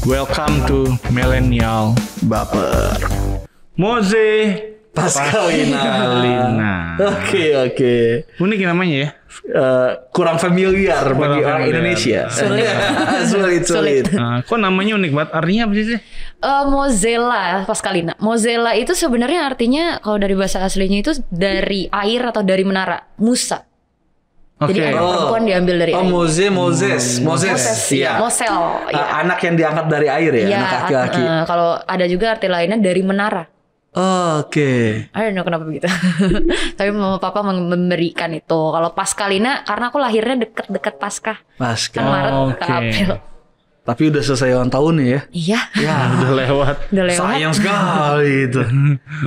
Welcome to Millennial Baper. Moze Pascalina. Oke. Unik namanya ya. Kurang familiar bagi orang Indonesia. Sulit. Kok namanya unik banget? Artinya apa sih? Mozilla Pascalina. Mozilla itu sebenarnya artinya kalau dari bahasa aslinya itu dari air atau dari menara. Musa. Oke. Jadi anak perempuan diambil dari air. Moses. Iya. Mosel. Iya. Anak yang diangkat dari air ya, Iya, anak laki-laki. kalau ada juga arti lainnya dari menara. Oke. I don't know kenapa begitu. Tapi mama papa memberikan itu. Kalau Pascalina karena aku lahirnya deket-deket Paskah. Kan Maret ke April. Tapi udah selesai ulang tahun ya. Iya. Ya, udah lewat. Sayang sekali itu.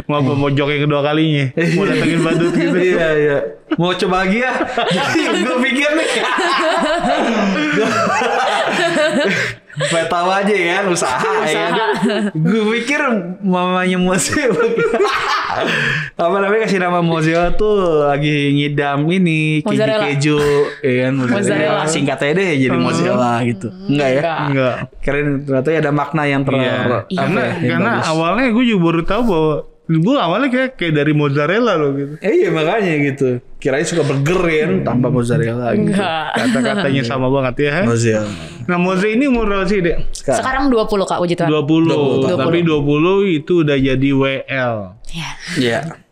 Mau pemojok yang kedua kalinya. Mau datengin badut gitu. Iya. Mau coba lagi ya. Jadi gue pikir nih. Supaya tahu aja ya usaha. Ya. Gue pikir mamanya Mozilla apa namanya kasih nama Mozilla tuh lagi ngidam ini keju ya kan Mozzarella. Singkat aja deh jadi Mozilla gitu. Enggak ya? Enggak. Keren ternyata ada makna yang Karena awalnya gue juga baru tahu bahwa gue awalnya kayak dari mozzarella loh gitu. Iya makanya gitu. Kirain suka burger ya tambah mozzarella gitu. Kata-katanya sama banget ya. Mozilla. Nah Moze ini umur berapa sih Dek? Sekarang 20 Kak, puji Tuhan. 20. Tapi 20 itu udah jadi WL. Iya.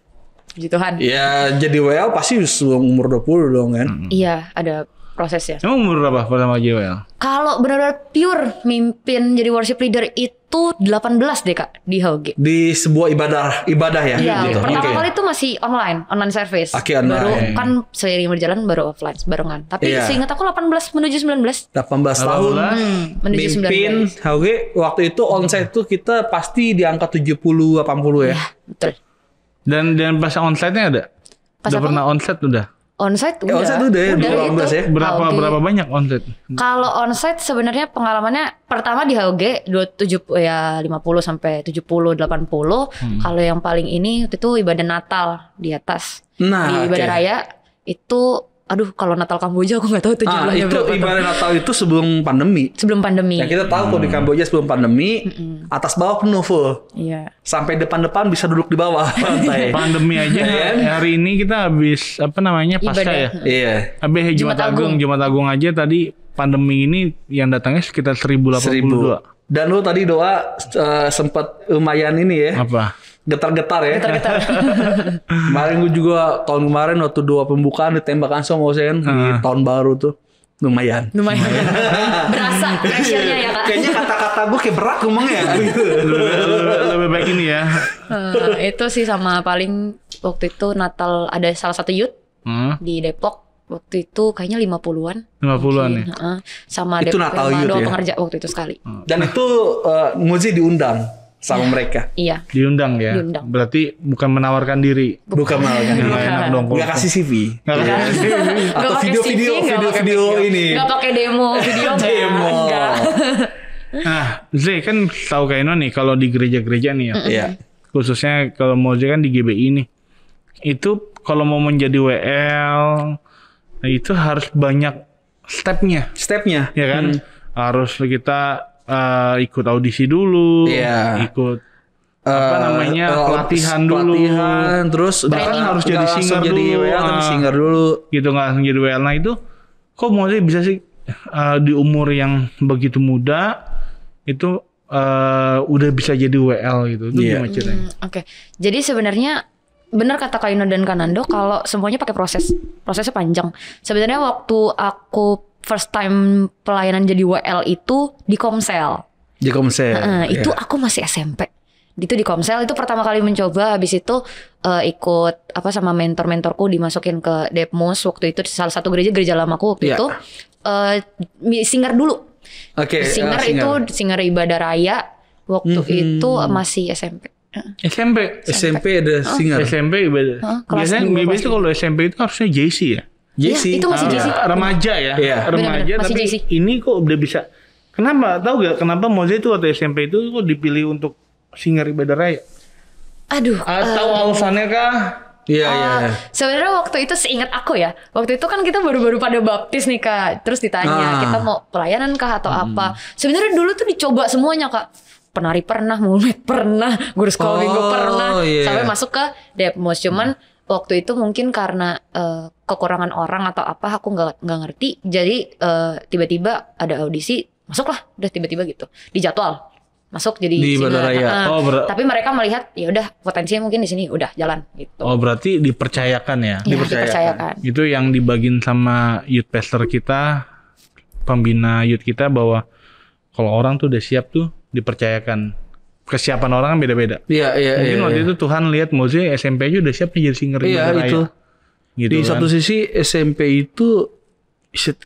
Puji Tuhan. Ya jadi WL pasti umur 20 dong kan. Iya, ada prosesnya. Emang umur berapa pertama jadi WL? Kalau benar-benar pure mimpin jadi worship leader itu 18 deh Kak di HOG. Di sebuah ibadah ya. Iya, gitu. pertama kali itu masih online service. Online. Baru kan seiring berjalan baru offline barengan. Tapi seingat aku 18 menuju 19. 18 tahun Menuju mimpin 19. HOG waktu itu onsite tuh kita pasti di angka 70 80 ya. Betul. Dan pas onsite-nya ada? Udah pernah onsite udah? Onsite udah. Onsite udah ya 2018 ya. Berapa banyak onsite? Kalau onsite sebenarnya pengalamannya pertama di HOG 50 sampai 70 80. Kalau yang paling ini waktu itu ibadah Natal di atas. Di ibadah raya itu kalau Natal Kamboja aku nggak tahu itu jumlahnya berapa. Itu ibadah Natal itu sebelum pandemi. Sebelum pandemi. Ya kita tahu kalau di Kamboja sebelum pandemi atas bawah penuh full. Iya. Sampai depan bisa duduk di bawah lantai. Pandemi aja hari ini kita habis Pasca ya. Iya. Habis Jumat Agung aja tadi pandemi ini yang datangnya sekitar 1082. Dan lu tadi doa sempat lumayan ini ya. Apa? Getar-getar ya. Kemarin gue juga tahun kemarin waktu doa pembukaan ditembakkan sama Osen di tahun baru tuh. Lumayan. Berasa pressure-nya ya Kak. Kayaknya kata-kata gue kayak berat ngomongnya. Lebih baik ini ya. Itu sih sama paling waktu itu Natal ada salah satu youth di Depok. Waktu itu kayaknya 50-an. 50-an ya. Sama itu Depok Natal sama youth doa ya? pengerja waktu itu sekali. Dan itu Muzi diundang sama mereka. Iya. Diundang ya. Diundang. Berarti bukan menawarkan diri. Bukan menawarkan diri. Enak dong. Nggak kasih CV. Atau Nggak pakai video ini. Nggak pakai demo video. Enggak. Nah, Zee kan tahu kayak nih kalau di gereja-gereja nih ya. Iya. Khususnya kalau mau kan di GBI nih. Itu kalau mau menjadi WL itu harus banyak stepnya. Ya kan? Harus kita ikut audisi dulu, ikut pelatihan dulu, terus bahkan harus jadi singer dulu, singer dulu, gitu nggak langsung jadi WL. Nah itu, kok mau sih bisa sih di umur yang begitu muda itu udah bisa jadi WL gitu? Itu gimana ceritanya? Oke, jadi sebenarnya benar kata Kak Ino dan Kanando kalau semuanya pakai prosesnya panjang. Sebenarnya waktu aku first time pelayanan jadi WL itu di Komsel. Itu aku masih SMP. Itu di Komsel itu pertama kali mencoba. Habis itu ikut sama mentor-mentorku dimasukin ke Depmus. Waktu itu salah satu gereja lamaku waktu itu singer dulu. Singer ibadah raya. Waktu itu masih SMP. SMP ada singer. SMP ibadah. Biasanya itu kalau SMP itu harusnya JC ya. JC. Itu masih JC. Remaja ya. Remaja bener, tapi JC. Ini kok udah bisa. Kenapa? Tahu gak kenapa Moze itu waktu SMP itu kok dipilih untuk singer ibadah raya? Aduh. Tahu alasannya kah? Iya, iya. Sebenarnya waktu itu seingat aku ya, waktu itu kan kita baru-baru pada baptis nih Kak. Terus ditanya kita mau pelayanan kah atau apa. Sebenarnya dulu tuh dicoba semuanya Kak. Penari pernah, mulut pernah, guru sekolah minggu pernah, sampai masuk ke Depmos. Cuman waktu itu mungkin karena kekurangan orang atau apa, aku nggak ngerti. Jadi tiba-tiba ada audisi, masuklah, udah tiba-tiba gitu, dijadwal masuk jadi di Badaraya. Tapi mereka melihat ya udah potensinya mungkin di sini, udah jalan gitu. Oh berarti dipercayakan ya? Dipercayakan. Itu yang dibagiin sama youth pastor kita, pembina youth kita, bahwa kalau orang tuh udah siap tuh dipercayakan. Kesiapan orang kan beda-beda. Iya. Mungkin waktu itu Tuhan lihat Moze SMP aja udah siap nih jadi singer di Badaraya. Itu. Gitu Di kan. satu sisi SMP itu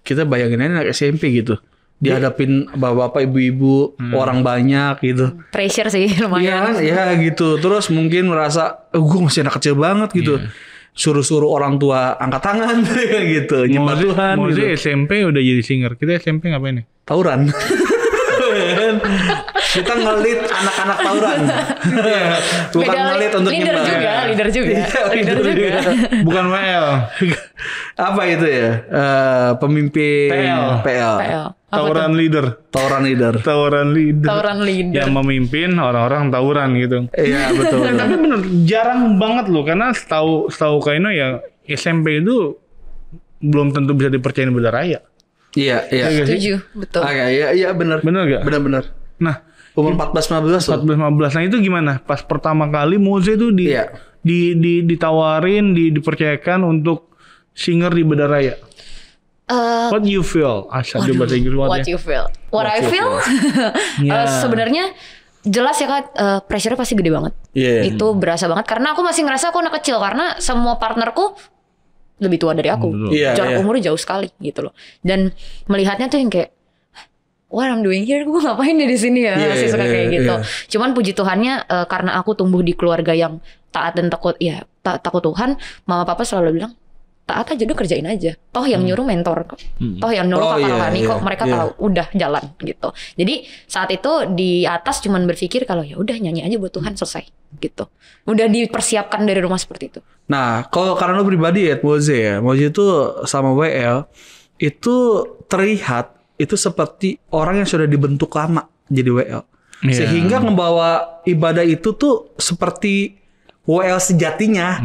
kita bayangin aja anak SMP gitu. Dihadapin bapak-bapak, ibu-ibu, orang banyak gitu. Pressure sih lumayan. Iya gitu. Terus mungkin merasa, gue masih anak kecil banget gitu. Suruh-suruh orang tua angkat tangan gitu. Nyembah Tuhan Moze gitu. SMP udah jadi singer. Kita SMP ngapain nih? Tauran. Kita ngelit anak-anak tauran. Bukan Beda, ngelit untuk nyembah. Leader juga. Leader juga. Bukan WL. Apa itu ya? Pemimpin PL. Tawuran leader. Tauran leader. Tawuran leader. Yang memimpin orang-orang tawuran gitu. Iya betul. Tapi bener jarang banget loh, karena setahu Kaino ya SMP itu belum tentu bisa dipercayain Badaraya. Iya. Setuju, betul. Iya benar. Bener gak? Benar. Nah, Umur 14-15 loh. 14-15. Nah itu gimana? Pas pertama kali Moze itu ditawarin, dipercayakan untuk singer di Badaraya. What you feel? Asal di bahasa Inggris. What you feel? What I feel? Sebenarnya jelas ya Kak, pressure-nya pasti gede banget. Itu berasa banget karena aku masih ngerasa aku anak kecil karena semua partnerku lebih tua dari aku. Jarak umurnya jauh sekali gitu loh. Dan melihatnya tuh yang kayak, what I'm doing here, gue ngapain di sini ya? Masih suka kayak gitu. Cuman puji Tuhannya karena aku tumbuh di keluarga yang taat dan takut Tuhan, mama papa selalu bilang, taat aja, udah kerjain aja. Toh yang nyuruh mentor kok. Toh yang nyuruh kakak rohani kok, mereka tahu, udah jalan gitu. Jadi saat itu di atas cuman berpikir kalau ya udah nyanyi aja buat Tuhan, selesai gitu. Udah dipersiapkan dari rumah seperti itu. Nah, kalau karena lo pribadi ya, Moze itu sama WL itu terlihat itu seperti orang yang sudah dibentuk lama jadi WL. Sehingga ngebawa ibadah itu tuh seperti WL sejatinya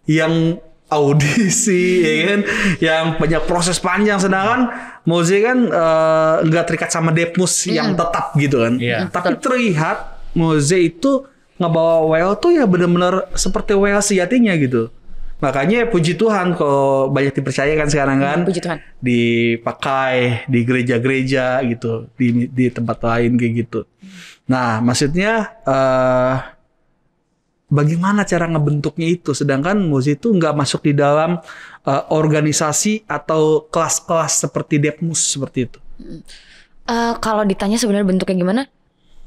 yang audisi ya kan, yang banyak proses panjang, sedangkan Moze kan nggak terikat sama Depmus yang tetap gitu kan. Tapi terlihat Moze itu ngebawa WL tuh ya benar-benar seperti WL sejatinya gitu. Makanya puji Tuhan kalau banyak dipercayakan sekarang kan. Puji Tuhan. Dipakai di gereja-gereja gitu, di tempat lain kayak gitu. Nah, maksudnya bagaimana cara ngebentuknya itu? Sedangkan Moze itu nggak masuk di dalam organisasi atau kelas-kelas seperti Depmus seperti itu. Kalau ditanya sebenarnya bentuknya gimana,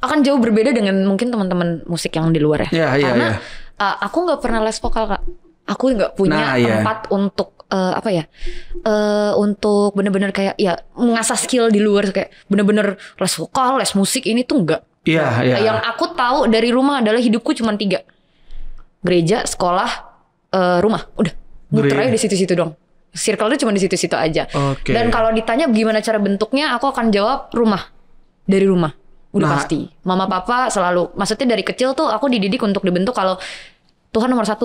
akan jauh berbeda dengan mungkin teman-teman musik yang di luar ya. Karena aku nggak pernah les vokal Kak. Aku nggak punya tempat untuk untuk benar-benar kayak ya mengasah skill di luar, kayak benar-benar les vokal, les musik ini tuh enggak. Yang aku tahu dari rumah adalah hidupku cuma 3. Gereja, sekolah, rumah. Udah, muter aja di situ-situ dong. Circle-nya cuma di situ-situ aja. Dan kalau ditanya gimana cara bentuknya, aku akan jawab rumah. Dari rumah. Udah pasti. Mama papa selalu, maksudnya dari kecil tuh aku dididik untuk dibentuk kalau Tuhan nomor 1.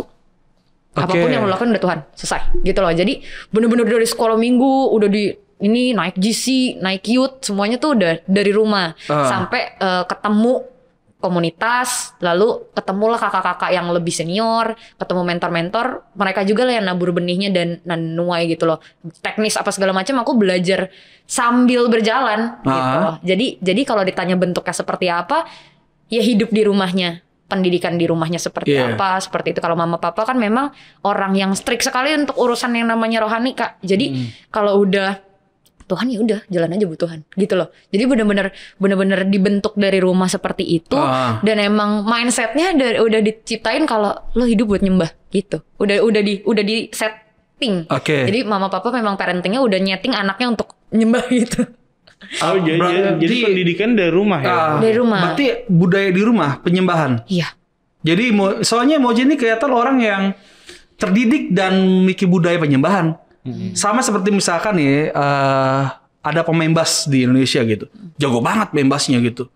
Apapun yang lo lakukan udah Tuhan, selesai gitu loh. Jadi bener-bener dari sekolah minggu udah di ini naik GC, naik youth, semuanya tuh udah dari rumah sampai ketemu komunitas, lalu ketemulah kakak-kakak yang lebih senior, ketemu mentor-mentor, mereka juga lah yang nabur benihnya dan nuai gitu loh. Teknis apa segala macam aku belajar sambil berjalan gitu loh. Jadi kalau ditanya bentuknya seperti apa, ya hidup di rumahnya. Pendidikan di rumahnya seperti apa, seperti itu. Kalau mama papa kan memang orang yang strict sekali untuk urusan yang namanya rohani Kak. Jadi kalau udah Tuhan ya udah jalan aja buat Tuhan gitu loh. Jadi benar-benar dibentuk dari rumah seperti itu dan emang mindsetnya udah diciptain kalau lo hidup buat nyembah gitu. Udah di setting. Jadi mama papa memang parentingnya udah nyeting anaknya untuk nyembah gitu. Jadi pendidikan dari rumah ya? Dari rumah. Berarti budaya di rumah, penyembahan. Iya. Jadi soalnya Moze ini kelihatan orang yang terdidik dan memiliki budaya penyembahan. Sama seperti misalkan nih ada pemain bass di Indonesia gitu. Jago banget main bassnya gitu.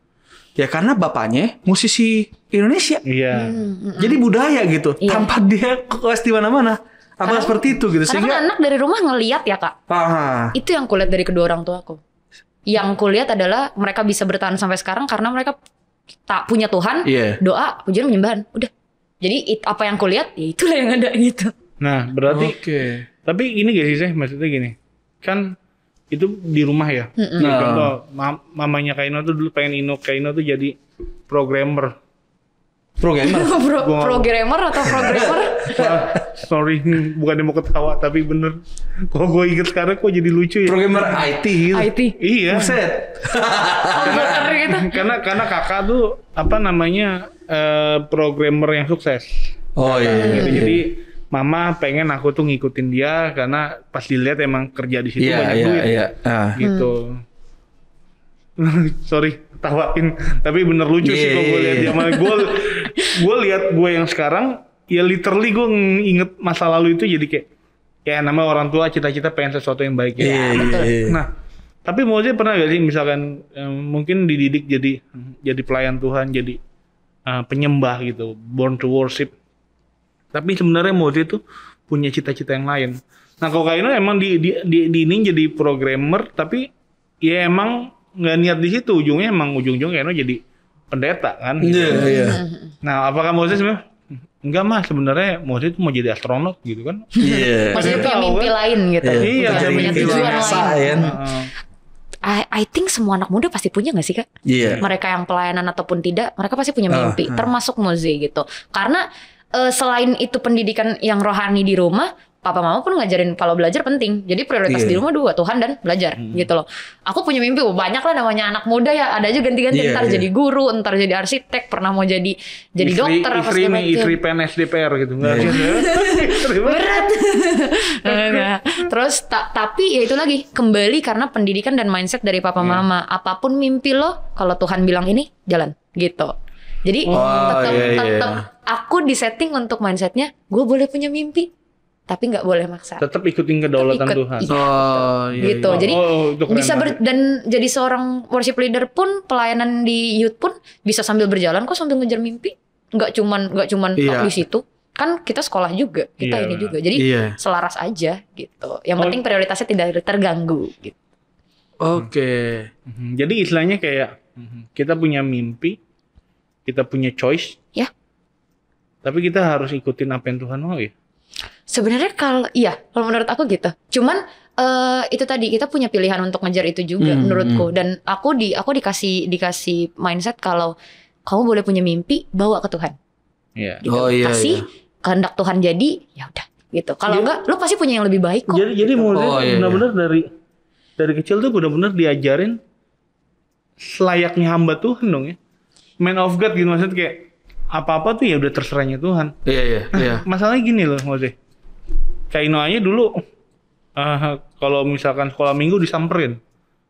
Ya karena bapaknya musisi Indonesia. Iya. Jadi budaya gitu. Iya. Tanpa dia kelas di mana-mana. Apa seperti itu gitu. Karena kan anak dari rumah ngeliat ya kak. Itu yang kulihat dari kedua orang tua aku. Yang kulihat adalah mereka bisa bertahan sampai sekarang karena mereka tak punya Tuhan, doa, pujian, penyembahan, udah. Jadi apa yang kulihat, ya itulah yang ada gitu. Nah berarti, tapi ini gak sih maksudnya gini, kan itu di rumah ya. Nah, contoh mamanya Kak Ino tuh dulu pengen Kak Ino tuh jadi programmer. Programmer atau programmer? Sorry, bukan mau ketawa tapi bener. Kalau gue inget sekarang kok jadi lucu ya. Programmer IT gitu. IT. Iya. Buset. karena kakak tuh apa namanya programmer yang sukses. Oh iya. Jadi mama pengen aku tuh ngikutin dia karena pas dilihat emang kerja di situ banyak duit. Gitu. Sorry, tawain. Tapi bener lucu sih kalau gue lihat dia. Gue lihat gue yang sekarang, ya literally gue inget masa lalu itu jadi kayak, ya namanya orang tua cita-cita pengen sesuatu yang baik ya. Nah, tapi maksudnya pernah gak sih misalkan mungkin dididik jadi pelayan Tuhan, jadi penyembah gitu, born to worship. Tapi sebenarnya Mozi itu punya cita-cita yang lain. Nah kalau Kak Ino emang di ini jadi programmer, tapi ya emang nggak niat di situ. Ujungnya Kak Ino jadi pendeta kan. Gitu. Nah apakah Mozi sebenarnya? Enggak mah sebenarnya Mozi itu mau jadi astronot gitu kan. Maksudnya punya mimpi lain gitu. Iya, punya tujuan lain. Ya. I think semua anak muda pasti punya gak sih kak? Mereka yang pelayanan ataupun tidak, mereka pasti punya mimpi. Termasuk Mozi gitu. Karena selain itu pendidikan yang rohani di rumah, papa mama pun ngajarin kalau belajar penting. Jadi prioritas di rumah dua, Tuhan dan belajar gitu loh. Aku punya mimpi, banyak lah namanya anak muda ya. Ada aja ganti-ganti, ntar jadi guru, ntar jadi arsitek, pernah mau jadi dokter apa segala macam. Istri PNS DPR gitu. Berat. Terus tapi ya itu lagi, kembali karena pendidikan dan mindset dari papa mama. Apapun mimpi lo, kalau Tuhan bilang ini, jalan gitu. Jadi tetap aku disetting untuk mindsetnya, gue boleh punya mimpi, tapi nggak boleh maksa. Tetap ikutin kedaulatan Tuhan. Gitu. Jadi bisa dan jadi seorang worship leader pun, pelayanan di youth pun bisa sambil berjalan kok, sambil ngejar mimpi. Nggak cuman di situ. Kan kita sekolah juga, kita ini juga. Jadi selaras aja gitu. Yang penting prioritasnya tidak terganggu gitu. Jadi istilahnya kayak kita punya mimpi, kita punya choice. Ya. Tapi kita harus ikutin apa yang Tuhan mau ya. Sebenarnya kalau menurut aku gitu. Cuman itu tadi kita punya pilihan untuk ngejar itu juga menurutku. Dan aku dikasih mindset kalau kamu boleh punya mimpi, bawa ke Tuhan. Gitu. Kasih kehendak Tuhan jadi, ya udah gitu. Kalau enggak, lu pasti punya yang lebih baik kok. Jadi benar-benar dari kecil tuh benar-benar diajarin selayaknya hamba Tuhan dong ya. Man of God gitu, maksudnya kayak apa-apa tuh ya udah terserahnya Tuhan. Iya. Masalahnya gini loh, Moze. Kak Ino aja dulu kalau misalkan sekolah minggu disamperin.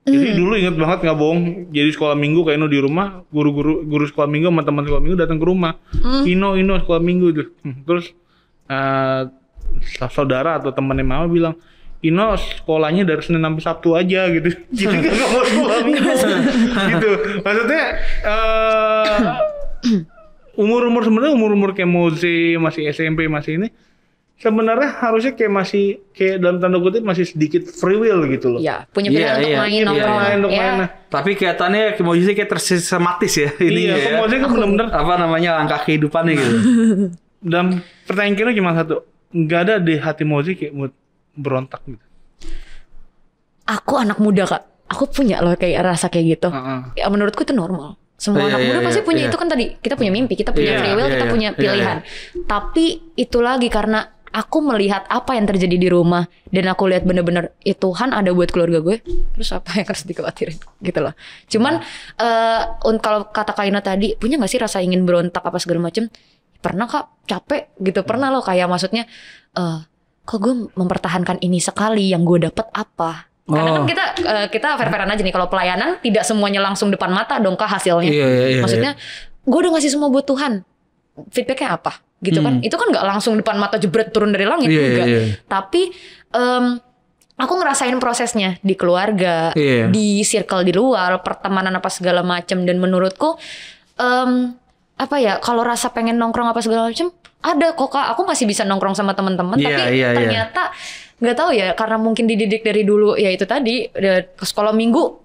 Jadi dulu inget banget nggak bohong. Jadi sekolah minggu Kak Ino di rumah, guru sekolah minggu sama teman sekolah minggu datang ke rumah. Ino sekolah minggu tuh. Terus saudara atau temannya mama bilang, Ino sekolahnya dari Senin sampai Sabtu aja gitu. Jadi nggak mau sekolah minggu gitu. Maksudnya umur kayak Moze, masih SMP, masih ini sebenarnya harusnya kayak dalam tanda kutip masih sedikit free will gitu loh. Ya, punya pilihan untuk main nongkrong. Tapi kelihatannya Moze kayak tersistematis ya ini ya. Moze kan benar-benar apa namanya langkah kehidupannya gitu. Dan pertanyaan kita cuma satu, nggak ada di hati Moze kayak buat berontak gitu. Aku anak muda kak, aku punya loh kayak rasa kayak gitu. Ya menurutku itu normal. Semua anak muda pasti punya itu kan tadi. Kita punya mimpi, kita punya free will, kita punya pilihan. Tapi itu lagi karena aku melihat apa yang terjadi di rumah dan aku lihat bener-bener ya Tuhan ada buat keluarga gue. Terus apa yang harus dikhawatirin gitu loh. Cuman kalau kata Kaina tadi, punya nggak sih rasa ingin berontak apa segala macem? Pernah kak, capek gitu. Pernah loh kayak maksudnya kok gue mempertahankan ini sekali, yang gue dapat apa? Karena kan kita fair-fairan aja nih, kalau pelayanan tidak semuanya langsung depan mata dong kak hasilnya. Maksudnya gue udah ngasih semua buat Tuhan, feedbacknya apa? gitu kan. Itu kan nggak langsung depan mata jebret turun dari langit juga. Tapi aku ngerasain prosesnya di keluarga, di circle di luar, pertemanan apa segala macam. Dan menurutku apa ya, kalau rasa pengen nongkrong apa segala macam ada kok Kak. Aku masih bisa nongkrong sama teman-teman, tapi ternyata nggak tahu ya, karena mungkin dididik dari dulu ya itu tadi ke sekolah minggu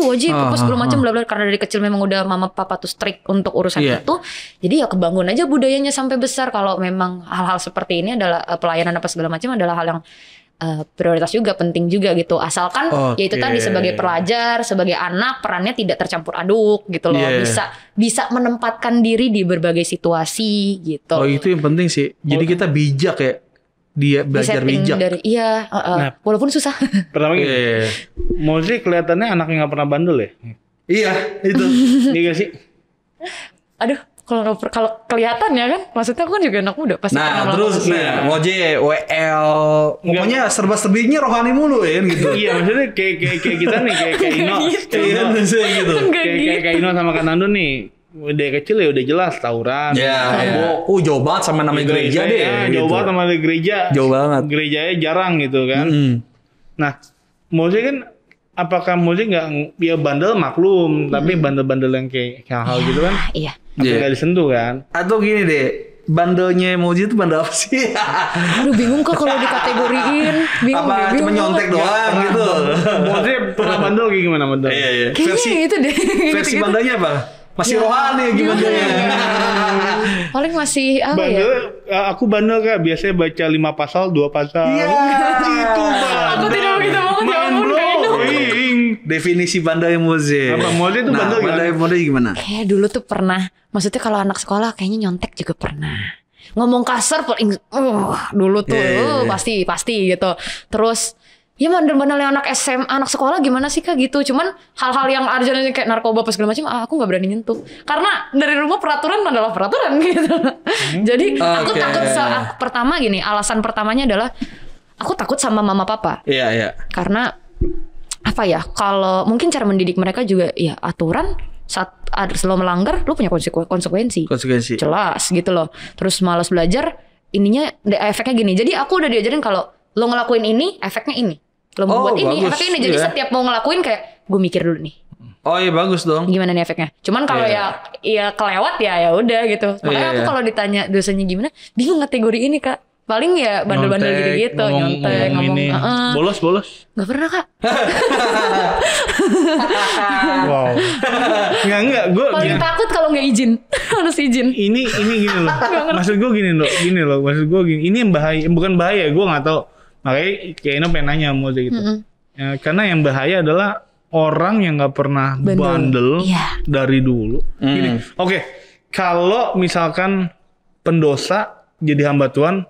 wajib apa segala macam bla bla, karena dari kecil memang udah mama papa tuh strict untuk urusan itu. Jadi ya kebangun aja budayanya sampai besar kalau memang hal-hal seperti ini adalah pelayanan apa segala macam adalah hal yang prioritas juga, penting juga gitu. Asalkan yaitu tadi sebagai pelajar, sebagai anak, perannya tidak tercampur aduk gitu loh. Bisa menempatkan diri di berbagai situasi gitu. Oh, itu yang penting sih. Jadi kita bijak ya. Dia belajar bijak. Dari, nah, walaupun susah. Pertama gini, Mozi kelihatannya anaknya nggak pernah bandel ya? Iya, itu. Iya gak sih? Aduh, kalau kelihatan ya kan, maksudnya aku kan juga anak muda pasti. Nah terus Moje WL, pokoknya serba-serbinya rohani mulu ya gitu. Iya, maksudnya kayak kita nih, kayak Ino, gitu. Kayak Ino sama Kak Nando nih. Udah kecil ya udah jelas tawuran. Jauh banget sama namanya gereja deh. Jauh banget sama gereja. Jauh banget. Gerejanya jarang gitu kan. Nah, Moje kan, apakah Moje nggak, ya bandel maklum, tapi bandel-bandel yang kayak hal gitu kan? Iya. Nggak disentuh kan? Atau gini deh, bandelnya Moji itu bandel apa sih? Aduh bingung kok kalau dikategoriin. Apa cuma nyontek doang gitu? Moji pernah bandel kayak gimana bandel? Iya. Kayaknya itu deh. Versi bandelnya apa? Masih rohani gimana ya? Paling masih apa bandel, ya? Aku bandel Kak, biasanya baca 5 pasal, 2 pasal. Iya. Gitu Bang. Aku tidak begitu banget ya ampun. Definisi bandel Moji. Apa Moji itu bandel gimana? Bandel Moji gimana? Kayak dulu tuh pernah. Maksudnya kalau anak sekolah kayaknya nyontek juga pernah. Ngomong kasar paling dulu tuh pasti gitu. Terus ya bandel-bandelnya anak SMA, anak sekolah gimana sih Kak gitu. Cuman hal-hal yang arjananya kayak narkoba apa segala macam aku gak berani nyentuh. Karena dari rumah peraturan adalah peraturan gitu. Jadi aku takut pertama gini, alasan pertamanya adalah aku takut sama mama papa. Iya. Karena apa ya, kalau mungkin cara mendidik mereka juga ya aturan, saat lo melanggar lo punya konsekuensi jelas gitu loh. Terus malas belajar, ininya efeknya gini. Jadi aku udah diajarin kalau lo ngelakuin ini efeknya ini, lo membuat ini efeknya ini. Jadi setiap mau ngelakuin kayak gue mikir dulu nih, oh iya bagus dong, gimana nih efeknya. Cuman kalau ya kelewat ya udah gitu. Makanya aku kalau ditanya dosanya gimana, bingung kategori ini Kak. Paling ya bandel-bandel gitu, nyontek, ngomong bolos. Gak pernah Kak. Wow. Enggak, gue paling takut kalau nggak izin. Harus izin. Ini gini loh. Maksud gue gini loh. Maksud gue gini. Ini yang bahaya, bukan bahaya. Gue nggak tahu. Makanya kayak Ino pengen nanya mau gitu. Ya, karena yang bahaya adalah orang yang nggak pernah bandel dari dulu. Gini. Oke. Kalau misalkan pendosa jadi hamba Tuhan,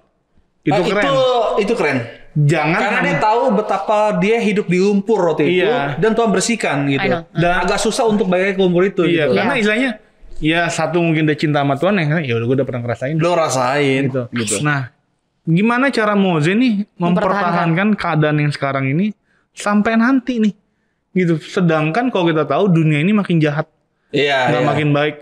itu keren. Itu keren. Jangan karena dia tahu betapa dia hidup di lumpur waktu itu dan Tuhan bersihkan gitu. Dan agak susah untuk balik ke lumpur itu gitu. Karena istilahnya ya satu mungkin dia cinta sama Tuhan ya udah gue udah pernah ngerasain. Lo rasain gitu. Nah, gimana cara Moze nih mempertahankan keadaan yang sekarang ini sampai nanti nih. Gitu. Sedangkan kalau kita tahu dunia ini makin jahat. Nggak makin baik.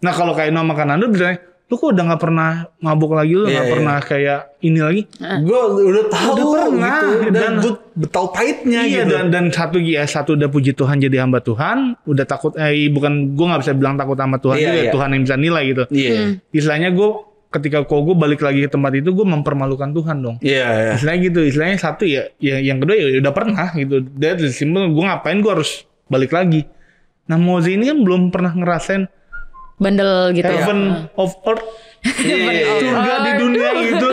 Nah, kalau kayak Ino sama Kanando misalnya, lu kok udah gak pernah mabuk lagi, lu gak pernah kayak ini lagi. Gue udah tahu udah pernah gitu. Dan gue tahu pahitnya gitu. Dan satu udah puji Tuhan jadi hamba Tuhan, udah takut bukan gue gak bisa bilang takut sama Tuhan juga, Tuhan yang bisa nilai gitu. Istilahnya gue ketika gue balik lagi ke tempat itu, gue mempermalukan Tuhan dong. Istilahnya gitu, istilahnya satu ya yang kedua ya udah pernah gitu. That's simple, gue ngapain gue harus balik lagi. Nah Moze ini kan belum pernah ngerasain bandel gitu. Heaven of Earth. Surga di dunia gitu.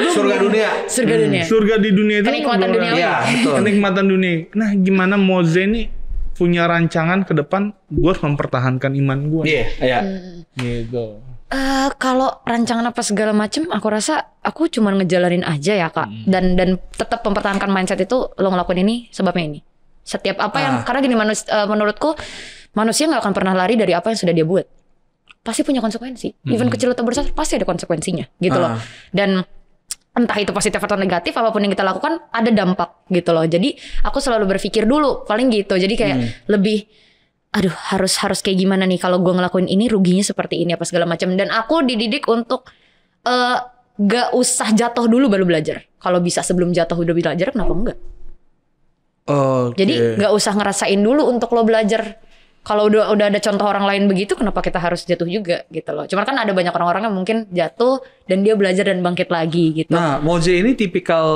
Surga di dunia itu kenikmatan dunia. Kenikmatan dunia. Nah, gimana Moze ini punya rancangan ke depan, gue harus mempertahankan iman gue. Gitu. Kalau rancangan apa segala macem, aku rasa aku cuma ngejalanin aja ya Kak. Dan tetap mempertahankan mindset itu, lo ngelakuin ini sebabnya ini. Setiap apa yang karena gini menurutku manusia nggak akan pernah lari dari apa yang sudah dia buat. Pasti punya konsekuensi. Even kecil atau besar pasti ada konsekuensinya gitu loh. Dan entah itu positif atau negatif, apapun yang kita lakukan ada dampak gitu loh. Jadi aku selalu berpikir dulu paling gitu. Jadi kayak lebih harus kayak gimana nih kalau gue ngelakuin ini ruginya seperti ini apa segala macam. Dan aku dididik untuk gak usah jatuh dulu baru belajar. Kalau bisa sebelum jatuh udah belajar, kenapa enggak? Jadi gak usah ngerasain dulu untuk lo belajar. Kalau udah ada contoh orang lain begitu, kenapa kita harus jatuh juga gitu loh. Cuman kan ada banyak orang-orang yang mungkin jatuh dan dia belajar dan bangkit lagi gitu. Nah, Moze ini tipikal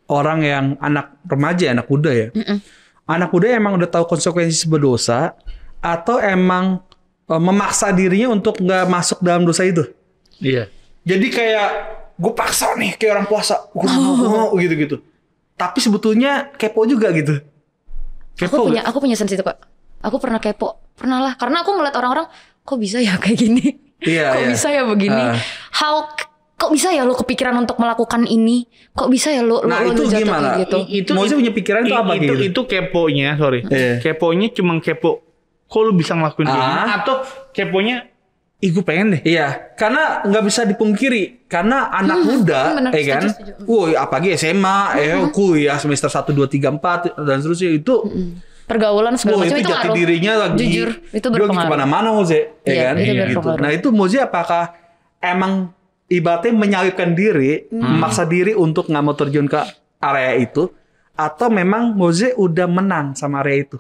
orang yang anak remaja, anak muda ya. Anak muda emang udah tahu konsekuensi sebuah dosa, atau emang memaksa dirinya untuk nggak masuk dalam dosa itu. Iya. Jadi kayak gue paksa nih kayak orang puasa, gue mau gitu-gitu. Tapi sebetulnya kepo juga gitu. Kepo aku punya sense itu kok. Aku pernah kepo, pernah lah. Karena aku ngeliat orang-orang, kok bisa ya kayak gini? Kok bisa ya begini? Kok bisa ya lo kepikiran untuk melakukan ini? Kok bisa ya lo itu jatuh gimana? kayak gitu? Itu punya pikiran itu apa gitu? Itu keponya, sorry. Keponya cuma kepo. Kok lu bisa ngelakuin kayak gini? Atau keponya, gue pengen deh. Iya, karena nggak bisa dipungkiri. Karena anak muda, kan? Woi, apalagi SMA, kuliah semester 1, 2, 3, 4 dan seterusnya itu. Pergaulan segala macam itu jati dirinya lagi. Jujur, itu berpengaruh. Kemana-mana Moze, kan? Gitu. Nah itu Moze apakah emang ibaratnya menyalipkan diri, memaksa diri untuk nggak mau terjun ke area itu, atau memang Moze udah menang sama area itu?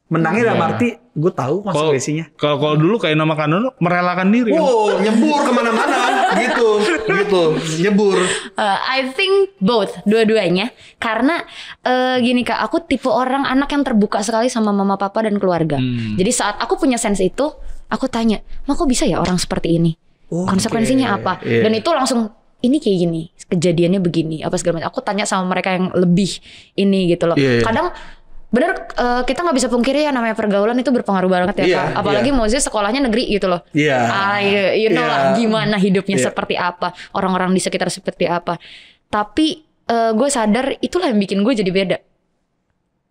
Menangnya dalam arti gue tahu konsekuensinya. Kalau dulu kayak nama Kanono merelakan diri. Nyebur kemana-mana gitu, nyebur. I think both, dua-duanya. Karena gini Kak, aku tipe orang anak yang terbuka sekali sama mama papa dan keluarga. Jadi saat aku punya sense itu, aku tanya, "Ma, kok bisa ya orang seperti ini? Konsekuensinya apa?" Dan itu langsung ini kayak gini, kejadiannya begini, apa segala macam. Aku tanya sama mereka yang lebih ini gitu loh. Kadang bener kita nggak bisa pungkiri ya namanya pergaulan itu berpengaruh banget ya Kak. Apalagi Moze sekolahnya negeri gitu loh. You know lah gimana hidupnya seperti apa, orang-orang di sekitar seperti apa. Tapi gue sadar itulah yang bikin gue jadi beda.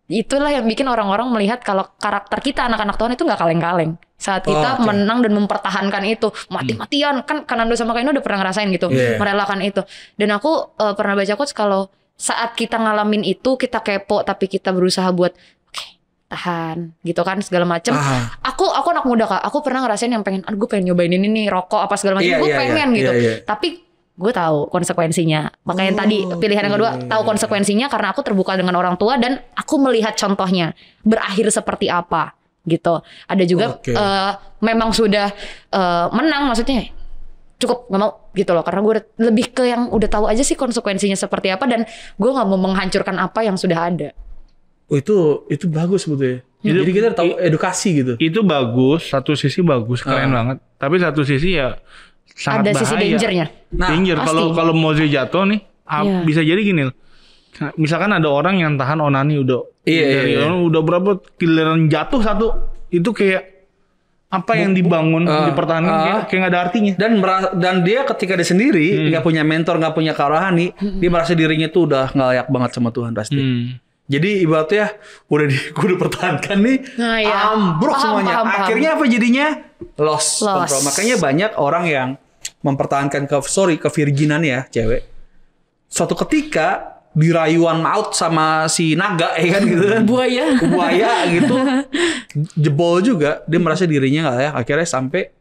Itulah yang bikin orang-orang melihat kalau karakter kita anak-anak Tuhan itu nggak kaleng-kaleng. Saat kita menang dan mempertahankan itu mati-matian, kan Kanando sama Kaino udah pernah ngerasain gitu, merelakan itu. Dan aku pernah baca quotes kalau saat kita ngalamin itu, kita kepo tapi kita berusaha buat tahan gitu kan segala macem. Aku anak muda Kak, aku pernah ngerasain yang pengen, gue pengen nyobain ini nih rokok apa segala macam, gue pengen gitu. Tapi gue tahu konsekuensinya. Makanya tadi pilihan yang kedua, tahu konsekuensinya karena aku terbuka dengan orang tua dan aku melihat contohnya berakhir seperti apa gitu. Ada juga memang sudah menang, maksudnya cukup nggak mau gitu loh, karena gue lebih ke yang udah tahu aja sih konsekuensinya seperti apa dan gue nggak mau menghancurkan apa yang sudah ada. Itu bagus sebetulnya. Jadi kita tahu edukasi gitu. Itu bagus, satu sisi bagus, keren banget. Tapi satu sisi ya sangat ada bahaya. Sisi dangernya. Danger kalau Moze jatuh nih, bisa jadi gini loh. Misalkan ada orang yang tahan onani udah udah berapa giliran jatuh satu, itu kayak apa yang dibangun dipertahankan kayak nggak ada artinya. Dan dia ketika dia sendiri nggak punya mentor, nggak punya karohani, dia merasa dirinya tuh udah nggak layak banget sama Tuhan pasti. Jadi ibaratnya udah pertahankan nih, ambruk semuanya. Akhirnya apa jadinya? Lost control. Makanya banyak orang yang mempertahankan kevirginan ya cewek. Suatu ketika dirayuan maut sama si naga kan gitu kan, buaya gitu, jebol juga, dia merasa dirinya nggak layak, akhirnya sampai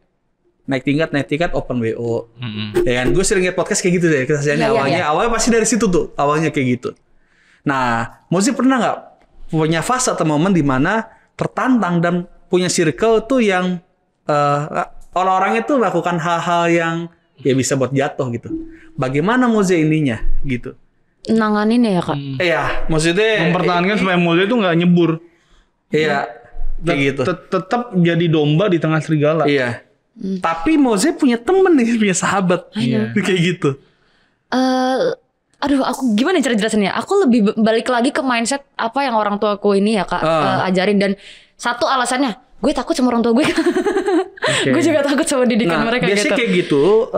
naik tingkat open WO. Ya kan, gue sering lihat podcast kayak gitu deh kesaksiannya. Awalnya pasti dari situ tuh, awalnya kayak gitu. Nah, Moze pernah nggak punya fase atau momen di mana tertantang dan punya circle tuh yang orang-orang itu melakukan hal-hal yang ya bisa buat jatuh gitu. Bagaimana Moze ininya gitu? Nanganin ya Kak. Iya, maksudnya mempertahankan supaya Moze itu nggak nyebur. Iya, kayak gitu. Tetap jadi domba di tengah serigala. Iya. Tapi Moze punya temen nih, punya sahabat. Kayak gitu. Aduh, aku gimana cara jelasinnya? Aku lebih balik lagi ke mindset apa yang orang tua aku ini ya Kak ajarin, dan satu alasannya gue takut sama orang tua gue. Gue juga takut sama didikan mereka. Biasanya kayak gitu.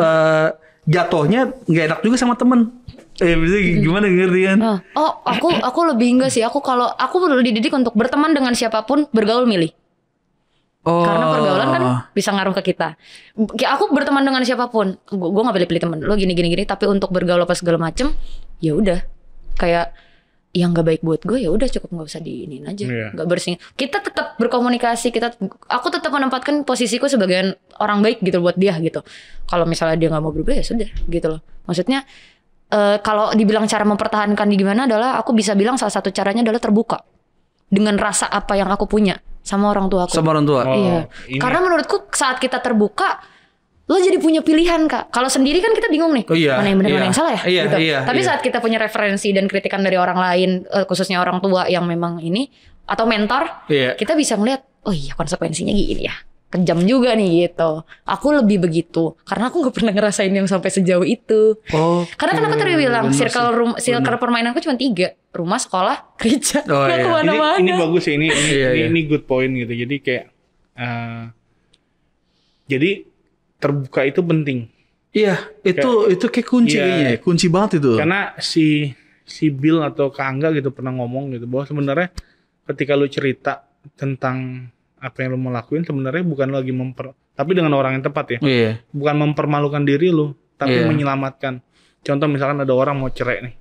Jatuhnya nggak enak juga sama temen. Bisa gimana ngerti kan? Aku lebih enggak sih. Aku kalau aku perlu dididik untuk berteman dengan siapapun, bergaul milih. Karena pergaulan kan bisa ngaruh ke kita. Aku berteman dengan siapapun, gue nggak pilih-pilih teman. Lo gini. Tapi untuk bergaul apa segala macem, ya udah. Kayak yang nggak baik buat gue, ya udah cukup nggak usah diinin aja, nggak bersing. Kita tetap berkomunikasi, aku tetap menempatkan posisiku sebagai orang baik gitu buat dia gitu. Kalau misalnya dia nggak mau berubah ya sudah gitu loh. Maksudnya kalau dibilang cara mempertahankan gimana adalah aku bisa bilang salah satu caranya adalah terbuka dengan rasa apa yang aku punya sama orang tua aku. Sama orang tua. Iya. Karena menurutku saat kita terbuka, lo jadi punya pilihan Kak. Kalau sendiri kan kita bingung nih, mana yang benar mana yang salah ya. Gitu. Tapi saat kita punya referensi dan kritikan dari orang lain, khususnya orang tua yang memang ini atau mentor, kita bisa melihat, oh iya konsekuensinya gini ya. Kejam juga nih gitu. Aku lebih begitu karena aku nggak pernah ngerasain yang sampai sejauh itu. Karena kan aku tadi bilang circle permainanku cuma 3, rumah, sekolah, gereja. Kemana-mana. Ini bagus ya, ini good point gitu. Jadi kayak jadi terbuka itu penting. Iya, itu kayak kunci kayaknya, kunci banget itu. Karena si Bill atau Kak Angga gitu pernah ngomong gitu bahwa sebenarnya ketika lu cerita tentang apa yang lu mau lakuin sebenarnya bukan lagi tapi dengan orang yang tepat ya. Bukan mempermalukan diri lu, tapi menyelamatkan. Contoh misalkan ada orang mau cerai nih.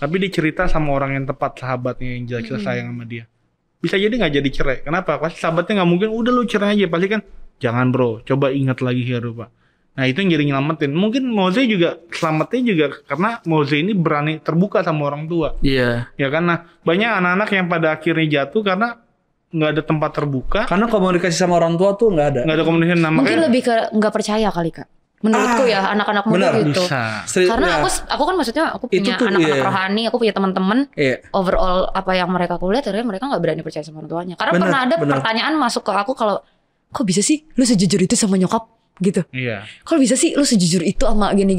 Tapi dicerita sama orang yang tepat, sahabatnya yang jelas-jelas sayang sama dia. Bisa jadi nggak jadi cerai. Kenapa? Pasti sahabatnya nggak mungkin udah lu cerai aja, pasti kan jangan bro, coba ingat lagi Hero Pak. Nah itu yang jadi nyelamatin. Mungkin Moze juga selamatnya juga karena Moze ini berani terbuka sama orang tua. Iya. Ya kan, nah banyak anak-anak yang pada akhirnya jatuh karena nggak ada tempat terbuka. Karena komunikasi sama orang tua tuh nggak ada. Nggak ada komunikasi. Nah, mungkin lebih ke nggak percaya kali Kak. Menurutku ya anak-anak muda gitu. Bisa. Karena aku kan maksudnya aku punya anak-anak rohani, aku punya teman-teman. Overall apa yang mereka kuliah, ternyata mereka nggak berani percaya sama orang tuanya. Karena pernah ada pertanyaan masuk ke aku kalau kok bisa sih lu sejujur itu sama nyokap gitu. Iya. Kalau bisa sih lu sejujur itu sama gini.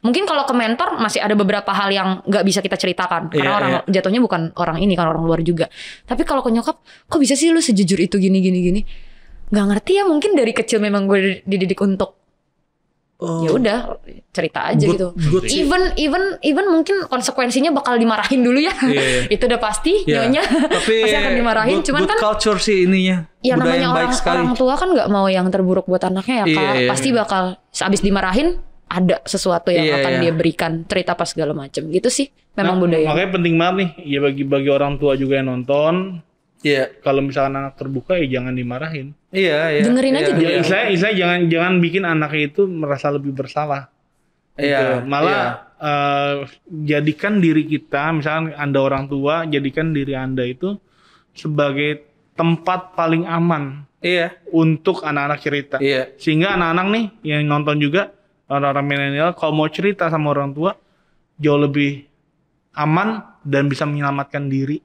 Mungkin kalau ke mentor masih ada beberapa hal yang nggak bisa kita ceritakan karena orang jatuhnya bukan orang ini kan orang luar juga. Tapi kalau ke nyokap, kok bisa sih lu sejujur itu gini. Nggak ngerti ya, mungkin dari kecil memang gue dididik untuk ya udah cerita aja gitu. Even mungkin konsekuensinya bakal dimarahin dulu ya. Itu udah pasti nyonya. Tapi pasti akan dimarahin. Cuman kan culture sih ininya. Ya namanya orang tua kan nggak mau yang terburuk buat anaknya ya Kak. Pasti bakal abis dimarahin ada sesuatu yang akan dia berikan, cerita pas segala macam gitu sih. Memang budaya. Makanya penting banget nih ya bagi orang tua juga yang nonton. Kalau misalkan anak terbuka ya jangan dimarahin. Dengerin aja dulu. Istilahnya jangan bikin anaknya itu merasa lebih bersalah. Gitu. Malah jadikan diri kita, misalkan Anda orang tua, jadikan diri Anda itu sebagai tempat paling aman. Untuk anak-anak cerita. Sehingga anak-anak nih yang nonton juga orang-orang milenial kalau mau cerita sama orang tua jauh lebih aman dan bisa menyelamatkan diri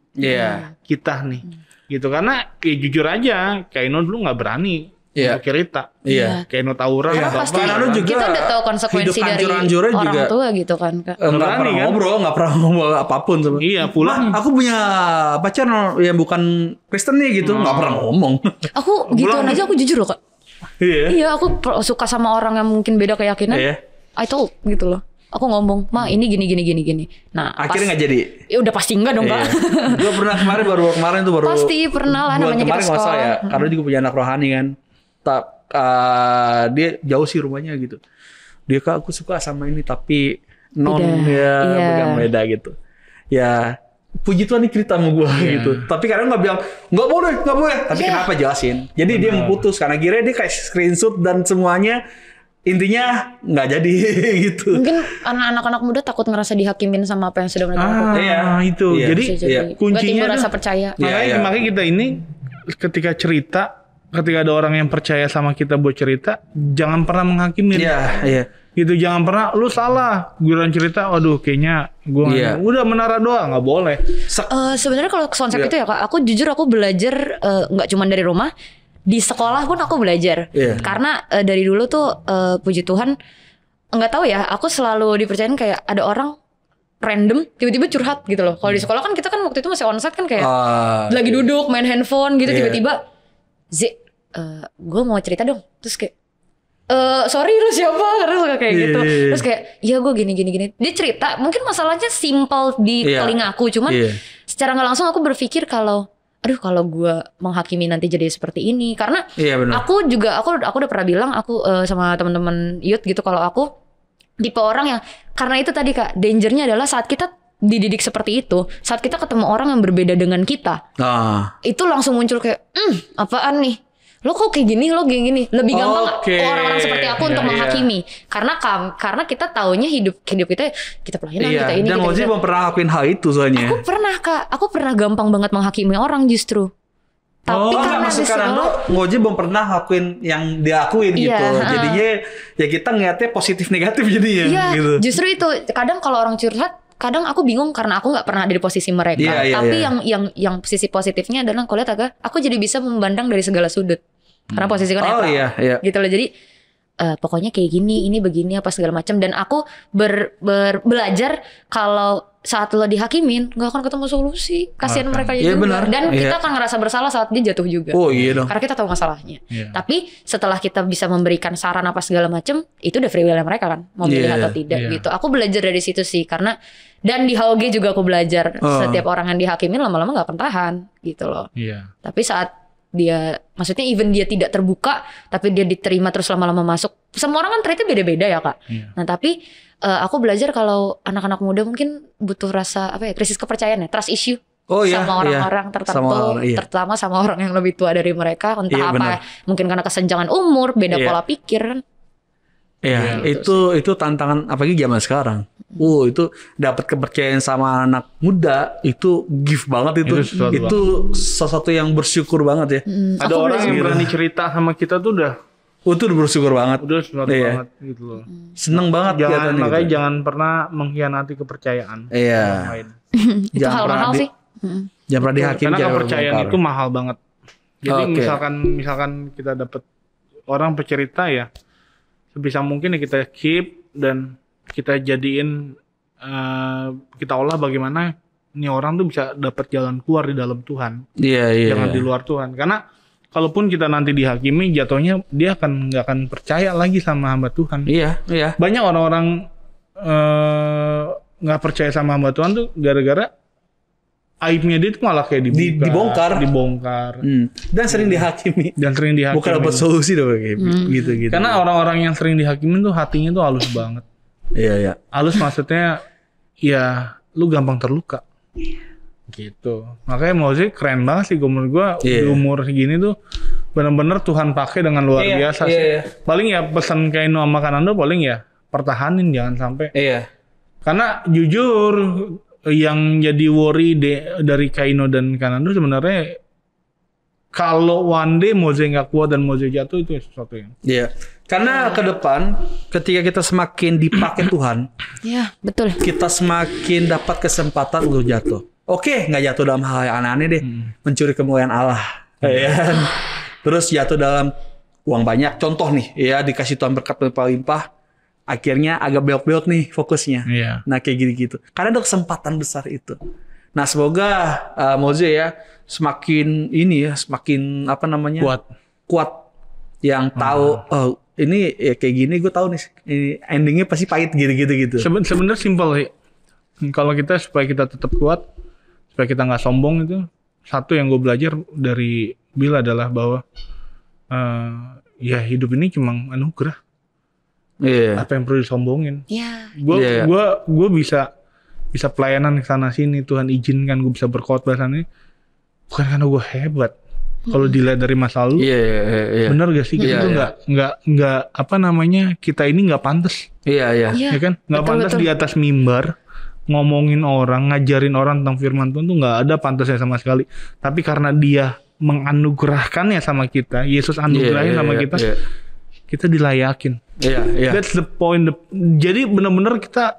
kita nih. Gitu karena ya jujur aja Kaino dulu nggak berani cerita kayak no tawuran pasti kita udah tahu konsekuensi dari orang juga tua gitu kan Kak. Nggak pernah ngobrol, nggak pernah ngomong apapun sama. Pulang aku punya pacar yang bukan Kristen nih gitu, nggak pernah ngomong. Aku gituan aja aku jujur loh Kak. Aku suka sama orang yang mungkin beda keyakinan. I told gitu loh. Aku ngomong, Ma ini gini. Nah akhirnya nggak jadi. Ya udah pasti enggak dong Kak. Gue pernah kemarin tuh baru. Pasti pernah lah namanya kita sekolah. Ya, karena juga punya anak rohani kan. Dia jauh sih rumahnya gitu. Dia Kak aku suka sama ini tapi bukan beda gitu. Ya puji Tuhan nih cerita sama gue gitu. Tapi kadang nggak bilang nggak boleh. Tapi kenapa jelasin? Jadi dia memutus karena kira dia kayak screenshot dan semuanya. Intinya nggak jadi gitu. Mungkin anak-anak muda takut ngerasa dihakimin sama apa yang sudah mereka lakukan. Itu. Jadi kuncinya rasa percaya. Makanya kita ini ketika cerita, ketika ada orang yang percaya sama kita buat cerita, jangan pernah menghakimin. Gitu, jangan pernah lu salah. Giliran cerita, aduh kayaknya gue udah menara doa, nggak boleh. Sebenarnya kalau konsep itu ya Kak, aku jujur aku belajar nggak cuma dari rumah. Di sekolah pun aku belajar karena dari dulu tuh puji Tuhan nggak tahu ya aku selalu dipercayain kayak ada orang random tiba-tiba curhat gitu loh. Kalau di sekolah kan kita kan waktu itu masih onsite kan kayak lagi duduk main handphone gitu tiba-tiba gue mau cerita dong terus kayak sorry lu siapa terus kayak gitu terus kayak ya gue gini dia cerita mungkin masalahnya simple di telingaku cuman secara nggak langsung aku berpikir kalau aduh kalau gue menghakimi nanti jadi seperti ini karena aku udah pernah bilang aku sama teman-teman youth gitu kalau aku tipe orang yang karena itu tadi Kak dangernya adalah saat kita dididik seperti itu, saat kita ketemu orang yang berbeda dengan kita, itu langsung muncul kayak, apaan nih? Lo kok kayak gini, lo kayak gini. Lebih gampang orang-orang seperti aku untuk menghakimi. Karena kita taunya hidup kita pelayanan, kita ini. Dan Mozi belum pernah lakuin hal itu soalnya. Aku pernah Kak, aku pernah gampang banget menghakimi orang justru. Tapi karena di sekolah Ngoji belum pernah lakuin yang diakuin gitu. Jadinya ya kita ngeliatnya positif negatif jadinya. Iya, gitu. Justru itu. Kadang kalau orang curhat, kadang aku bingung karena aku nggak pernah ada di posisi mereka. Tapi yang sisi positifnya adalah aku lihat aku jadi bisa memandang dari segala sudut. Karena posisiku netral. Gitu loh. Jadi pokoknya kayak gini, ini begini apa segala macam. Dan aku belajar kalau saat lo dihakimin nggak akan ketemu solusi, kasihan mereka juga. Benar. Dan kita akan ngerasa bersalah saat dia jatuh juga. Dong. Karena kita tahu masalahnya. Tapi setelah kita bisa memberikan saran apa segala macam, itu udah free will mereka kan, mau milih atau tidak gitu. Aku belajar dari situ sih, karena dan di HOG juga aku belajar setiap orang yang dihakimin lama-lama nggak akan tahan gitu loh. Tapi saat dia, maksudnya even dia tidak terbuka, tapi dia diterima terus lama-lama masuk. Semua orang kan treatnya beda-beda ya Kak. Nah tapi aku belajar kalau anak-anak muda mungkin butuh rasa krisis kepercayaan ya, trust issue sama orang-orang tertentu, terutama sama orang yang lebih tua dari mereka, entah mungkin karena kesenjangan umur, beda pola pikir kan. Itu tantangan apalagi zaman sekarang. Itu dapat kepercayaan sama anak muda itu gift banget itu. Itu sesuatu yang bersyukur banget ya. Ada orang yang berani cerita sama kita tuh udah bersyukur banget. Udah sesuatu banget gitu loh. Seneng banget makanya gitu. Jangan pernah mengkhianati kepercayaan. Itu hal mahal sih. Jangan pernah dihakimi. Karena kepercayaan itu mahal banget. Jadi misalkan kita dapat orang bercerita ya, sebisa mungkin ya kita keep dan kita jadiin, kita olah bagaimana ini orang tuh bisa dapat jalan keluar di dalam Tuhan. Jangan di luar Tuhan. Karena kalaupun kita nanti dihakimi, jatuhnya dia nggak akan percaya lagi sama hamba Tuhan. Banyak orang-orang nggak percaya sama hamba Tuhan tuh gara-gara aibnya dia tuh malah kayak dibongkar. Dan sering dihakimi. Bukan dapat solusi dong kayak gitu. Karena orang-orang yang sering dihakimi tuh hatinya tuh halus banget. Halus maksudnya ya lu gampang terluka. Gitu. Makanya Mozi keren banget sih menurut gua. Di umur segini tuh benar-benar Tuhan pakai dengan luar biasa sih. Paling ya pesan Kaino sama Kanando paling ya pertahanin, jangan sampai. Karena jujur yang jadi worry dari Kaino dan Kanando sebenarnya kalau one day Mozi nggak kuat dan Mozi jatuh, itu sesuatu yang. Karena ke depan ketika kita semakin dipakai Tuhan, betul. Kita semakin dapat kesempatan untuk jatuh. Nggak jatuh dalam hal yang aneh-aneh deh, mencuri kemuliaan Allah. Terus jatuh dalam uang banyak, contoh nih, dikasih Tuhan berkat berlimpah, akhirnya agak belok-belok nih fokusnya. Nah kayak gitu-gitu. Karena ada kesempatan besar itu. Nah semoga Mozi ya semakin kuat yang tahu ini ya kayak gini, gue tahu nih ini endingnya pasti pahit gitu. Sebenarnya simpel sih. Kalau kita supaya kita tetap kuat, supaya kita nggak sombong, itu satu yang gue belajar dari Bill adalah bahwa ya hidup ini cuma anugerah. Apa yang perlu disombongin? Gue bisa pelayanan ke sana sini, Tuhan izinkan gue bisa berkhotbah sana ini, bukan karena gue hebat. Kalau dilihat dari masa lalu, benar gak sih? Kita tuh nggak kita ini nggak pantas. Ya kan? Nggak pantas di atas mimbar ngomongin orang, ngajarin orang tentang firman Tuhan tuh nggak ada pantasnya sama sekali. Tapi karena dia menganugerahkannya sama kita, Yesus anugerahin sama kita, kita dilayakin. That's the point. Jadi benar-benar kita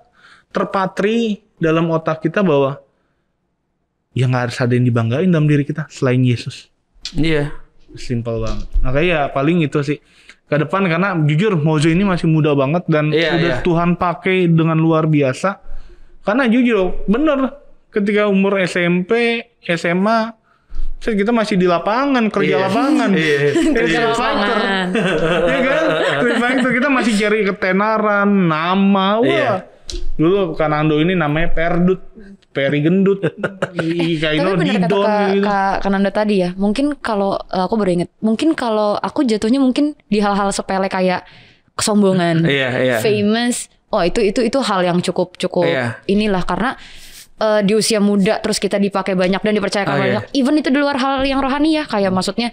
terpatri dalam otak kita bahwa ya nggak harus ada yang dibanggain dalam diri kita selain Yesus. Simpel banget. Makanya ya paling itu sih ke depan, karena jujur Mozo ini masih muda banget dan udah Tuhan pakai dengan luar biasa. Karena jujur bener ketika umur SMP, SMA kita masih di lapangan, kerja lapangan. Kerja lapangan. Ya kan? Kerja kita masih cari ketenaran, nama. Dulu Kanando ini namanya Perdut, Peri Gendut, Kaino Didon gitu. Kak Kanando tadi ya, mungkin kalau aku baru inget, mungkin kalau aku jatuhnya mungkin di hal-hal sepele kayak kesombongan, famous. Itu hal yang cukup inilah, karena di usia muda terus kita dipakai banyak dan dipercayakan banyak. Even itu di luar hal yang rohani ya, kayak maksudnya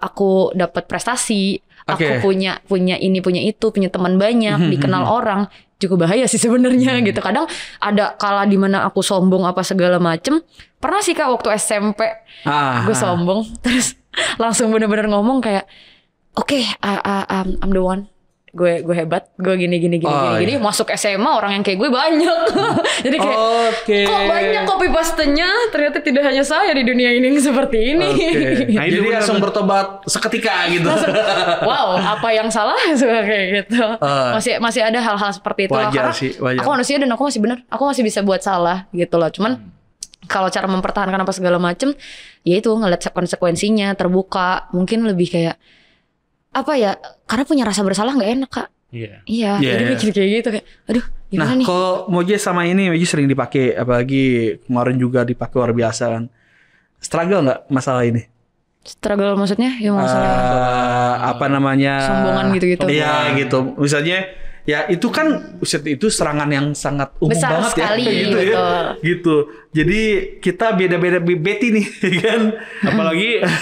aku dapat prestasi, aku punya ini punya itu, punya teman banyak, dikenal orang, juga bahaya sih sebenarnya gitu. Kadang ada kala di mana aku sombong apa segala macem. Pernah sih Kak waktu SMP gue sombong terus langsung bener-bener ngomong kayak oke, I'm the one. Gue hebat, gue gini. Masuk SMA orang yang kayak gue banyak. Jadi kayak kok banyak copy pastenya, ternyata tidak hanya saya di dunia ini yang seperti ini. Nah, jadi langsung bertobat seketika gitu. Langsung, wow, apa yang salah suka kayak gitu. Masih ada hal-hal seperti itu. Wajar karena sih, wajar. aku manusia dan aku masih benar, aku masih bisa buat salah gitu loh. Cuman kalau cara mempertahankan apa segala macem, ya itu ngeliat konsekuensinya, terbuka, mungkin lebih kayak apa ya, karena punya rasa bersalah nggak enak Kak. Iya. Jadi mikir kayak gitu kayak, aduh gimana nih. Nah kalau Moje sama ini Moje sering dipakai, apalagi kemarin juga dipakai luar biasa kan. Struggle nggak masalah ini? Struggle maksudnya? Ya masalah apa namanya? Sombongan gitu-gitu. Iya gitu. Misalnya ya itu kan itu serangan yang sangat umum besar banget sekali, ya. Gitu ya. Gitu. Jadi kita beda-beda beti nih kan.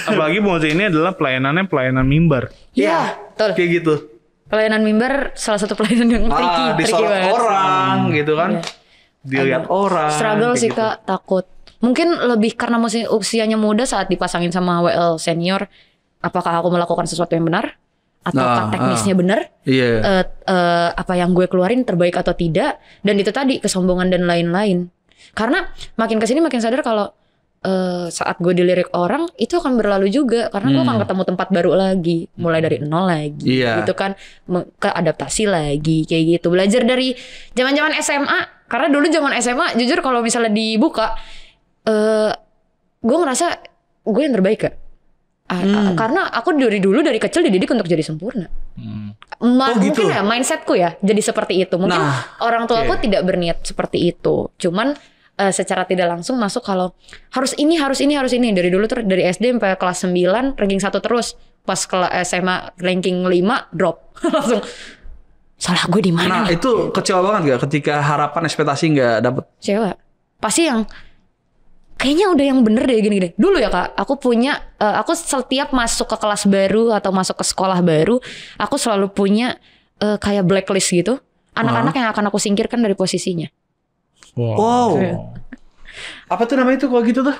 Apalagi Moze ini adalah pelayanan mimbar. Iya, betul. Kayak gitu. Pelayanan mimbar salah satu pelayanan yang tricky disorot orang gitu kan. Dilihat orang. Struggle sih gitu. Kak, takut. Mungkin lebih karena usianya muda saat dipasangin sama WL senior, apakah aku melakukan sesuatu yang benar? Atau teknisnya benar? Apa yang gue keluarin terbaik atau tidak? Dan itu tadi kesombongan dan lain-lain. Karena makin kesini makin sadar kalau saat gue dilirik orang itu akan berlalu juga, karena gue akan ketemu tempat baru lagi, mulai dari nol lagi, gitu kan, ke adaptasi lagi kayak gitu. Belajar dari zaman-zaman SMA, karena dulu zaman SMA jujur kalau misalnya dibuka, gue ngerasa gue yang terbaik Kak. Karena aku dari kecil dididik untuk jadi sempurna. Gitu. Mungkin ya mindsetku ya jadi seperti itu. Mungkin orang tua aku tidak berniat seperti itu. Cuman secara tidak langsung masuk kalau harus ini. Dari dulu tuh dari SD sampai kelas 9 ranking 1 terus. Pas kelas SMA ranking 5 drop. Langsung salah gue di mana? Nah, itu kecewa banget gak ketika harapan ekspektasi nggak dapet? Kecewa. Pasti yang kayaknya udah yang bener deh gini-gini. Dulu ya Kak, aku punya, aku setiap masuk ke kelas baru atau masuk ke sekolah baru, aku selalu punya kayak blacklist gitu. Anak-anak yang akan aku singkirkan dari posisinya. Wow. Apa tuh namanya itu kalau gitu tuh?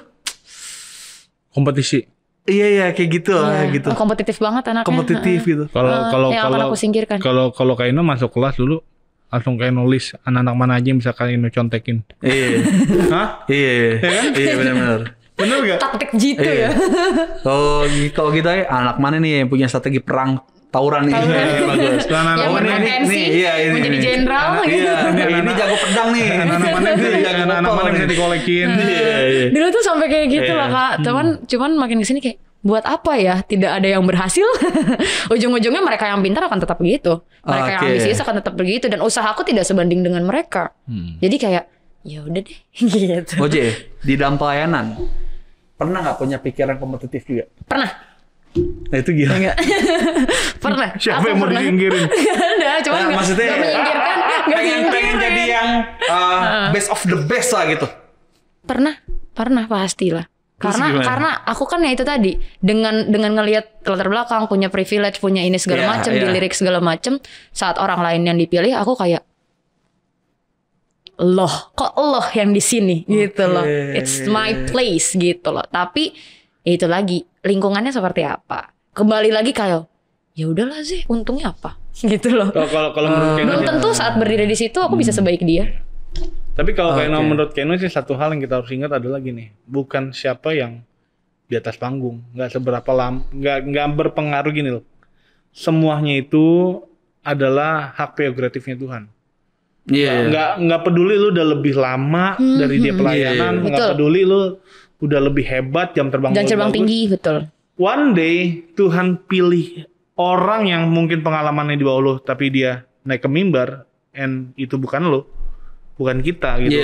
Kompetisi. Iya kayak gitu gitu. Kompetitif banget anaknya. Kompetitif gitu. Kalau akan aku singkirkan. Kalau Kaino masuk kelas dulu, langsung kayak nulis anak-anak mana aja yang bisa Kaino contekin. Iya. Hah? Iya. Iya benar. Benar gak? Taktik jitu ya. Kalau kita anak mana nih yang punya strategi perang tawuran nih? Bagus. Yang berpotensi menjadi jenderal gitu. Ini jago pedang nih. Anak-anak mana bisa dikolekin. Dulu tuh sampai kayak gitu lah Kak. Cuman makin kesini kayak buat apa ya? Tidak ada yang berhasil. Ujung-ujungnya mereka yang pintar akan tetap begitu. Mereka yang ambisius akan tetap begitu. Dan usahaku tidak sebanding dengan mereka. Jadi kayak ya udah deh gitu. Oje, di dalam pelayanan pernah nggak punya pikiran kompetitif juga? Pernah. Nah itu gila. Pernah. Siapa yang mau disingkirin? Gak ada, cuma maksudnya gak menyingkirkan. pengen jadi yang best of the best lah gitu. Pernah pastilah. Karena aku kan ya itu tadi dengan ngelihat latar belakang, punya privilege, punya ini segala macam, dilirik segala macam, saat orang lain yang dipilih aku kayak kok yang di sini gitu loh. It's my place gitu loh. Tapi itu lagi lingkungannya seperti apa. Kembali lagi kayak ya udahlah sih, untungnya apa gitu loh. Kalau menurut belum tentu saat berdiri di situ aku bisa sebaik dia. Tapi kalau menurut Keno sih satu hal yang kita harus ingat adalah gini, bukan siapa yang di atas panggung, nggak seberapa lama, nggak berpengaruh gini loh. Semuanya itu adalah hak prerogatifnya Tuhan. Nggak peduli lu udah lebih lama dari dia pelayanan, nggak peduli lu udah lebih hebat, jam terbang tinggi, betul. One day Tuhan pilih orang yang mungkin pengalamannya di bawah lo, tapi dia naik ke mimbar, and itu bukan lo, bukan kita gitu.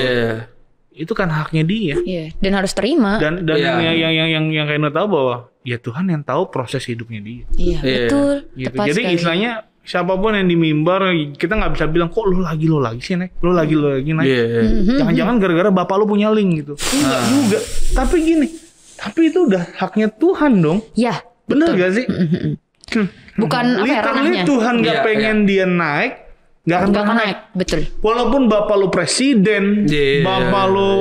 Itu kan haknya dia. Dan harus terima. Dan yang Kaino tahu bahwa ya Tuhan yang tahu proses hidupnya dia. Betul. Gitu. Jadi istilahnya siapapun yang di mimbar, kita nggak bisa bilang kok lo lagi sih naik, lo lagi naik. Jangan-jangan gara-gara bapak lo punya link gitu. Enggak juga. Tapi gini, tapi itu udah haknya Tuhan dong. Ya. Bener gak sih? Bukan apa ya ranahnya. Tuhan nggak pengen dia naik, nggak akan naik. Betul. Walaupun bapak lo presiden, bapak lo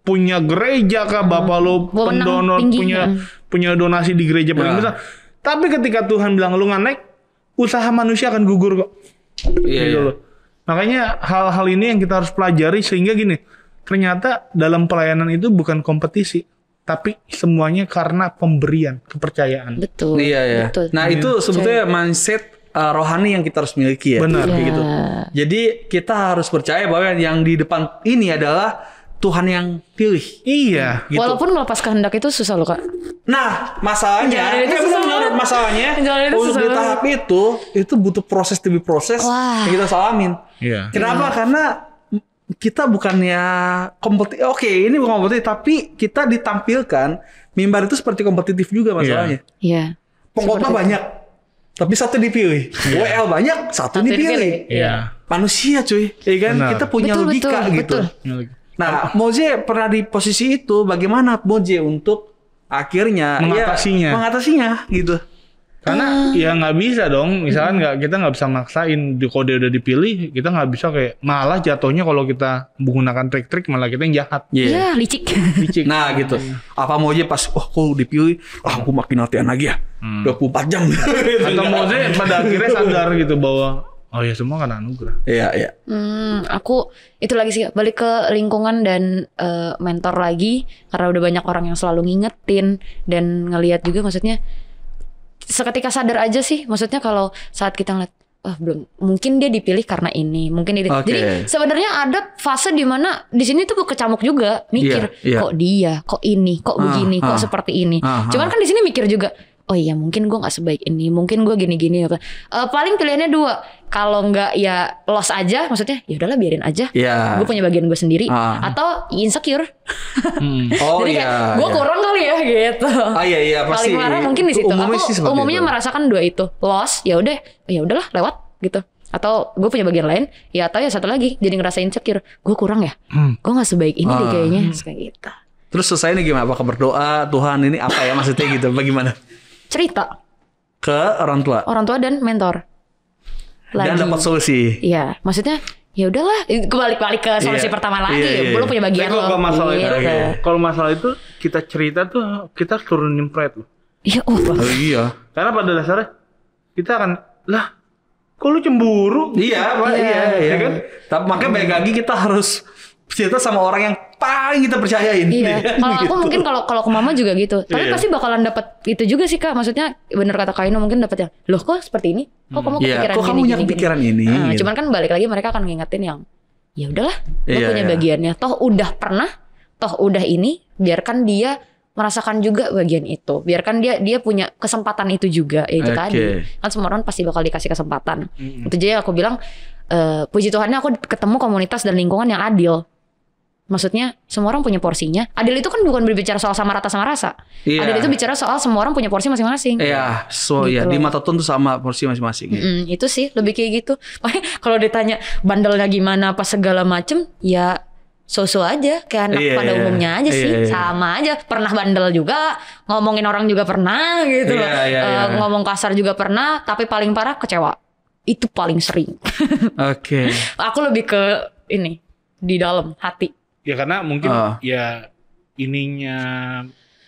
punya gereja kah, bapak lo pendonor punya donasi di gereja paling besar. Tapi ketika Tuhan bilang lu nggak naik, usaha manusia akan gugur kok. Gitu loh. Makanya hal-hal ini yang kita harus pelajari sehingga gini, ternyata dalam pelayanan itu bukan kompetisi, tapi semuanya karena pemberian kepercayaan. Betul. Iya. Betul. Nah itu sebetulnya mindset rohani yang kita harus miliki ya. Benar. Gitu. Jadi kita harus percaya bahwa yang di depan ini adalah Tuhan yang pilih. Iya. Gitu. Walaupun melepas kehendak itu susah loh Kak. Nah, masalahnya, masalahnya untuk susah di tahap itu butuh proses demi proses yang kita salamin. Iya. Kenapa? Karena kita bukannya kompetitif. Oke, ini bukan kompetitif, tapi kita ditampilkan mimbar itu seperti kompetitif juga masalahnya. Iya. Pengkhotbah banyak, tapi satu dipilih. WL banyak, satu dipilih. Iya. Manusia cuy, ya kan? Benar. Kita punya logika gitu. Nah, Moje pernah di posisi itu, bagaimana Moje untuk akhirnya mengatasinya gitu. Karena ya nggak bisa dong, misalkan kita nggak bisa maksain kalau dia udah dipilih, kita nggak bisa kayak malah jatuhnya kalau kita menggunakan trik-trik malah kita yang jahat. Iya, licik. Nah gitu. Apa Moje pas aku dipilih, aku makin latihan lagi ya. 24 jam. Atau Moje pada akhirnya sadar gitu bahwa oh ya semua kan anugerah. Iya. Aku itu lagi sih balik ke lingkungan dan mentor lagi karena udah banyak orang yang selalu ngingetin dan ngelihat juga maksudnya seketika sadar aja sih maksudnya kalau saat kita ngeliat belum mungkin dia dipilih karena ini mungkin dia jadi sebenarnya ada fase di mana di sini tuh kecamuk juga mikir kok dia kok ini kok begini kok seperti ini cuman kan di sini mikir juga oh iya mungkin gue nggak sebaik ini mungkin gue gini-gini apa paling pilihannya dua kalau nggak ya loss aja maksudnya ya udahlah biarin aja gue punya bagian gue sendiri atau insecure jadi kayak gue kurang kali ya gitu iya pasti paling parah mungkin di situ aku umumnya merasakan dua itu loss ya udahlah lewat gitu atau gue punya bagian lain ya atau ya satu lagi jadi ngerasa insecure gue kurang ya gue nggak sebaik ini deh kayaknya kayak gitu. Terus selesai nih gimana? Apakah berdoa Tuhan ini apa ya maksudnya gitu? Bagaimana? Cerita ke orang tua dan mentor lagi. Dan dapat solusi. Iya, maksudnya ya udahlah, balik ke solusi pertama lagi. Belum punya bagian lo. Kalau masalah itu kita cerita tuh kita turunin pride lo. Iya, iya. Karena pada dasarnya kita akan kok lu cemburu? Iya kan? Tapi makanya balik lagi kita harus cerita sama orang yang paling kita percayain. Iya. Kalau aku mungkin kalau ke mama juga gitu. Tapi pasti bakalan dapat itu juga sih Kak. Maksudnya bener kata Kak Ino mungkin dapat yang loh kok seperti ini? Kok kamu kepikiran kok kamu punya pikiran ini? Cuman kan balik lagi mereka akan ngingetin yang ya udahlah, lo punya bagiannya. Toh udah pernah, toh udah ini, biarkan dia merasakan juga bagian itu. Biarkan dia punya kesempatan itu juga. Itu tadi. Kan semua orang pasti bakal dikasih kesempatan. Itu jadi aku bilang puji Tuhannya aku ketemu komunitas dan lingkungan yang adil. Maksudnya semua orang punya porsinya. Adil itu kan bukan berbicara soal sama rata sama rasa. Adil itu bicara soal semua orang punya porsi masing-masing. Iya, gitu di mata Tuhan tuh sama porsi masing-masing. Itu sih lebih kayak gitu. Kalau ditanya bandelnya gimana apa segala macem, ya so-so aja kayak anak pada umumnya aja sih. Sama aja. Pernah bandel juga, ngomongin orang juga pernah gitu. Ngomong kasar juga pernah, tapi paling parah kecewa. Itu paling sering. Aku lebih ke ini di dalam hati. Ya karena mungkin ya ininya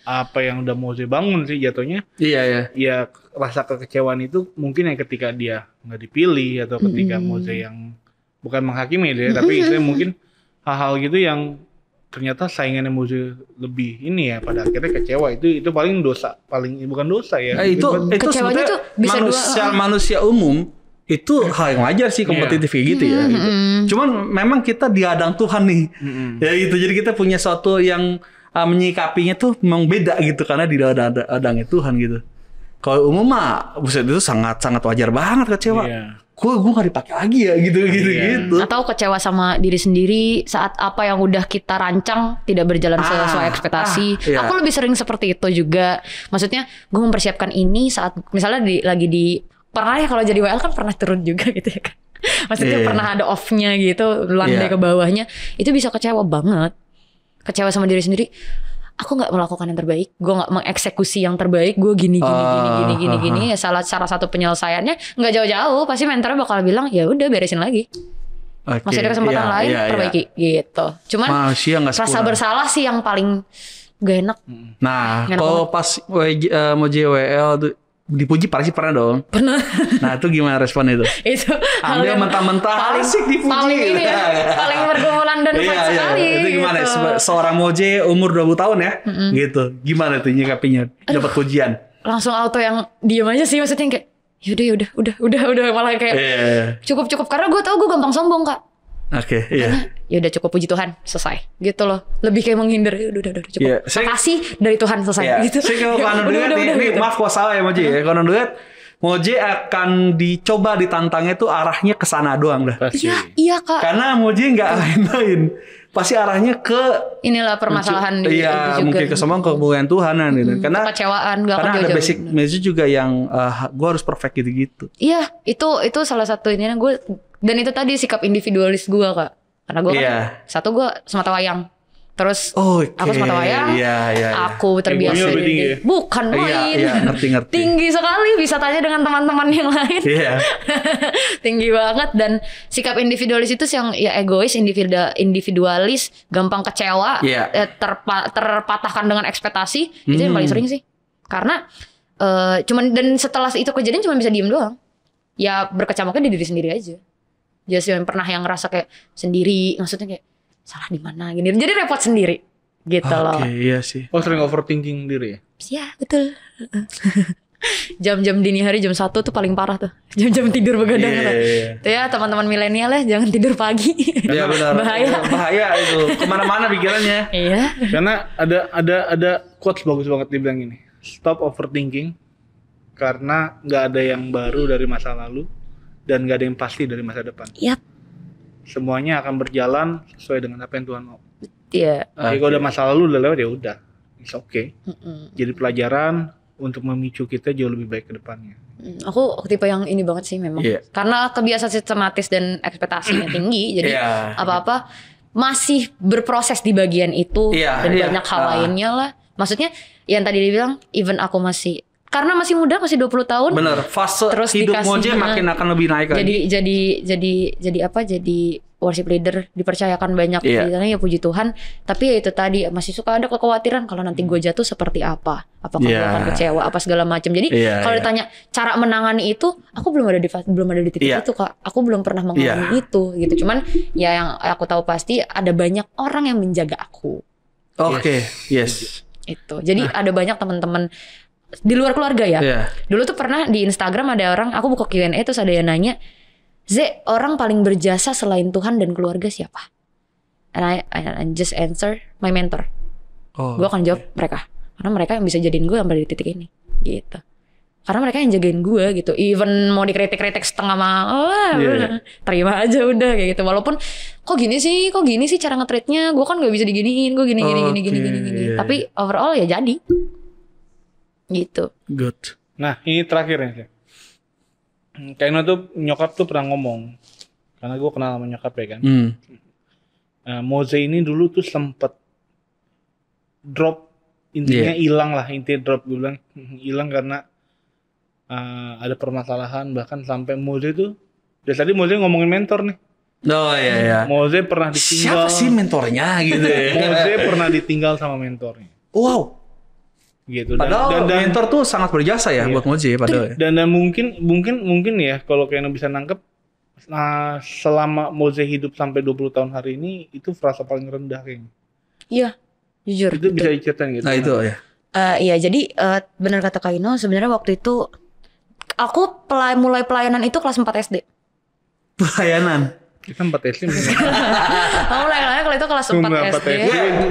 apa yang udah Moze bangun sih jatuhnya. Iya. Ya rasa kekecewaan itu mungkin yang ketika dia nggak dipilih atau ketika Moze yang bukan menghakimi dia, tapi itu mungkin hal-hal gitu yang ternyata saingannya Moze lebih ini ya pada akhirnya kecewa itu paling dosa bukan dosa ya. Itu sebenarnya manusia umum. Itu hal yang wajar sih kompetitif kayak gitu ya. Gitu. Cuman memang kita dihadang Tuhan nih. Ya gitu. Jadi kita punya sesuatu yang menyikapinya tuh memang beda gitu karena dihadangnya Tuhan gitu. Kalau umum mah buset itu sangat wajar banget kecewa. Gue gak dipakai lagi ya gitu. Atau kecewa sama diri sendiri saat apa yang udah kita rancang tidak berjalan sesuai ekspektasi. Aku lebih sering seperti itu juga. Maksudnya gue mempersiapkan ini saat misalnya lagi di pernah ya kalau jadi WL kan pernah turun juga gitu ya kan. Maksudnya pernah ada off-nya gitu, landai ke bawahnya. Itu bisa kecewa banget. Kecewa sama diri sendiri. Aku nggak melakukan yang terbaik, gue nggak mengeksekusi yang terbaik, gue gini. Ya salah satu penyelesaiannya nggak jauh-jauh, pasti mentornya bakal bilang ya udah beresin lagi, masih ada kesempatan lain, perbaiki gitu. Cuman rasa bersalah sih yang paling gak enak. Nah kalau pas mau JWL tuh dipuji pasti pernah dong. Pernah. Nah itu gimana respon itu? Itu ambil mentah-mentah asik dipuji. Paling bergumulan dan fun sekali. Itu gimana? Gitu. Seorang Moje umur 20 tahun ya, gitu. Gimana tuh nyikapinya dapat pujian? Langsung auto yang diem aja sih, maksudnya kayak udah malah kayak cukup karena gue tau gue gampang sombong Kak. Oke, iya. Ya udah cukup, puji Tuhan, selesai. Gitu loh. Lebih kayak menghindar, udah cukup. Yeah, makasih dari Tuhan, selesai gitu. Saya kalau duet nih, maaf kalau salah ya Moje ya. Kalau duet Moje akan dicoba ditantangnya tuh arahnya ke sana doang dah. Iya Kak. Karena Moje enggak lain-lain. Pasti arahnya ke inilah permasalahan di itu juga. Mungkin kesombongan kemuliaan Tuhanan gitu. Karena kekecewaan karena ada basic message juga yang gue harus perfect gitu. Iya, itu salah satu ininya gue. Dan itu tadi sikap individualis gue Kak. Karena gue kan satu gue semata wayang. Terus aku semata wayang. Aku terbiasa bukan main. Ngerti. Tinggi sekali, bisa tanya dengan teman-teman yang lain. Tinggi banget. Dan sikap individualis itu yang ya egois, individualis, gampang kecewa, terpatahkan dengan ekspektasi. Itu yang paling sering sih. Karena dan setelah itu kejadian cuma bisa diem doang. Ya berkecamuknya di diri sendiri aja. Jadi yang pernah yang ngerasa kayak sendiri, maksudnya kayak salah di mana gini. Jadi repot sendiri gitu loh. Iya sih. Oh, sering overthinking diri ya? Iya, betul. Jam-jam dini hari jam 1 tuh paling parah tuh. Jam-jam tidur begadang tuh. Tuh ya teman-teman milenial ya, jangan tidur pagi. Iya benar. Bahaya itu. Kemana-mana pikirannya. Iya. Karena ada quotes bagus banget dibilang ini. Stop overthinking. Karena nggak ada yang baru dari masa lalu. Dan gak ada yang pasti dari masa depan. Yap. Semuanya akan berjalan sesuai dengan apa yang Tuhan mau. Iya. Jadi kalau udah masa lalu udah lewat ya udah, it's okay. Jadi pelajaran untuk memicu kita jauh lebih baik ke depannya. Aku tipe yang ini banget sih memang. Karena kebiasaan sistematis dan ekspektasinya tinggi, jadi apa-apa masih berproses di bagian itu dan banyak hal lainnya lah. Maksudnya yang tadi dibilang, even aku masih karena masih muda, masih 20 tahun. Bener, fase terus hidup Moje makin akan lebih naik lagi. Jadi worship leader, dipercayakan banyak ya puji Tuhan. Tapi ya itu tadi masih suka ada kekhawatiran kalau nanti gue jatuh seperti apa. Apakah gue akan kecewa apa segala macam. Jadi kalau ditanya cara menangani itu, aku belum ada di titik itu Kak. Aku belum pernah mengalami itu gitu. Cuman ya yang aku tahu pasti ada banyak orang yang menjaga aku. Yes. Itu. Jadi ada banyak teman-teman di luar keluarga ya. Dulu tuh pernah di Instagram ada orang, aku buka Q&A terus ada yang nanya, orang paling berjasa selain Tuhan dan keluarga siapa? And I just answer my mentor. Gue akan jawab mereka, karena mereka yang bisa jadiin gue sampai di titik ini, gitu. Karena mereka yang jagain gue gitu. Even mau dikritik-kritik setengah terima aja udah kayak gitu. Walaupun kok gini sih cara nge-treatnya, gue kan nggak bisa diginiin, gue gini. Tapi overall ya jadi. Gitu. Good. Nah ini terakhir ya. Kayaknya tuh nyokap tuh pernah ngomong, karena gue kenal sama nyokap ya kan. Moze ini dulu tuh sempet drop, intinya hilang lah, intinya drop. Gue bilang hilang karena ada permasalahan, bahkan sampai Moze tuh. Dari tadi Moze ngomongin mentor nih. Moze pernah ditinggal. Siapa sih mentornya gitu ya? Moze pernah ditinggal sama mentornya. Wow. Gitu. Padahal dan mentor tuh sangat berjasa ya buat Moje padahal. Dan mungkin ya kalau kalian bisa nangkep, selama Moze hidup sampai 20 tahun hari ini itu frasa paling rendah kayaknya. Iya, jujur. Itu bisa diceritain gitu. Nah itu ya. Iya, jadi benar kata Kak Ino, sebenarnya waktu itu aku mulai pelayanan itu kelas 4 SD. Pelayanan. Kita 4 SD. Mulai kalau itu kelas 4 SD.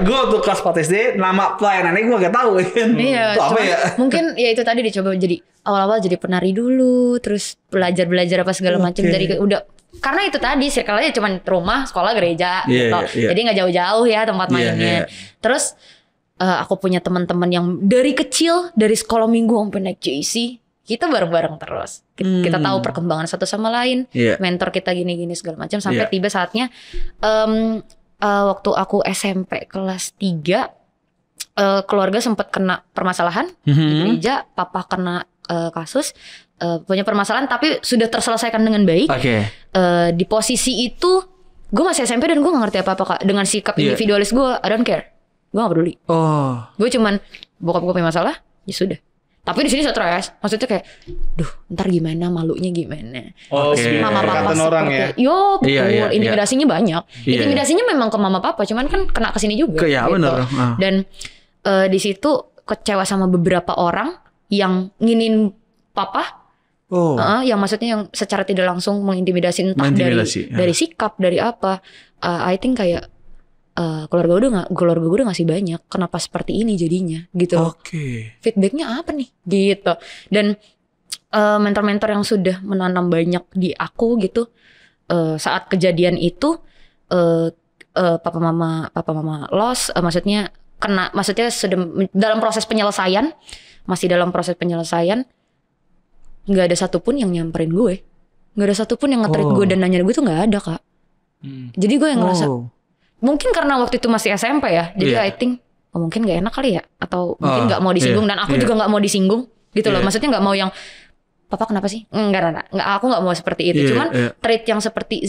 Gue tuh kelas 4 SD, nama pelayanannya gue gak tahu kan. Iya, apa ya? Mungkin ya itu tadi dicoba jadi awal-awal jadi penari dulu, terus belajar apa segala macam dari udah. Karena itu tadi circle-nya cuma rumah, sekolah, gereja gitu. Jadi gak jauh-jauh ya tempat mainnya. Terus aku punya teman-teman yang dari kecil, dari sekolah minggu sampai naik JC, kita bareng-bareng terus. Kita tahu perkembangan satu sama lain, mentor kita gini-gini segala macam sampai tiba saatnya waktu aku SMP kelas 3 keluarga sempat kena permasalahan di gereja, papa kena kasus punya permasalahan tapi sudah terselesaikan dengan baik. Di posisi itu gue masih SMP dan gue gak ngerti apa-apa Kak. Dengan sikap individualis gue, I don't care. Gue gak peduli. Gue cuman bokap gue punya masalah, ya sudah. Tapi di sini stres. Maksudnya kayak, duh, ntar gimana, malunya gimana. Mama papa seperti ya? Yo, betul. Intimidasinya banyak. Intimidasinya memang ke mama papa, cuman kan kena ke sini juga. Iya, gitu. bener. Dan di situ kecewa sama beberapa orang yang nginin papa. Yang maksudnya yang secara tidak langsung mengintimidasi entah dari sikap, dari apa. I think kayak keluarga gue udah ngasih banyak. Kenapa seperti ini jadinya gitu. Feedbacknya apa nih gitu. Dan mentor-mentor yang sudah menanam banyak di aku gitu. Saat kejadian itu papa mama loss, maksudnya sudah dalam proses penyelesaian, masih dalam proses penyelesaian. Nggak ada satupun yang nyamperin gue, nggak ada satupun yang nge-treat gue dan nanya gue tuh nggak ada Kak. Jadi gue yang ngerasa mungkin karena waktu itu masih SMP ya, jadi I think mungkin nggak enak kali ya, atau mungkin nggak mau disinggung dan aku juga nggak mau disinggung gitu loh. Maksudnya nggak mau yang papa kenapa sih? Enggak, aku nggak mau seperti itu. Cuman treat yang seperti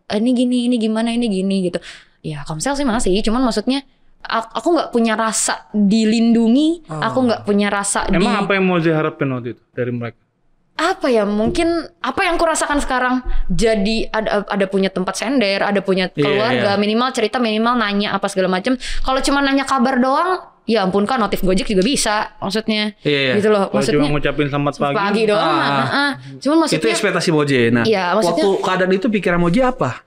ini gini, ini gimana, ini gini gitu. Ya komsel sih masih, cuman maksudnya aku nggak punya rasa dilindungi, aku nggak punya rasa. Emang apa yang mau diharapin waktu itu dari mereka? Apa ya, mungkin apa yang kurasakan sekarang, jadi ada punya tempat sender, ada punya keluarga, minimal cerita, minimal nanya apa segala macam. Kalau cuma nanya kabar doang, ya ampun Kak, notif Gojek juga bisa, maksudnya gitu loh. Maksudnya cuma ngucapin selamat pagi doang. Cuman maksudnya itu ekspektasi Moje. Nah, waktu keadaan itu pikiran Moje apa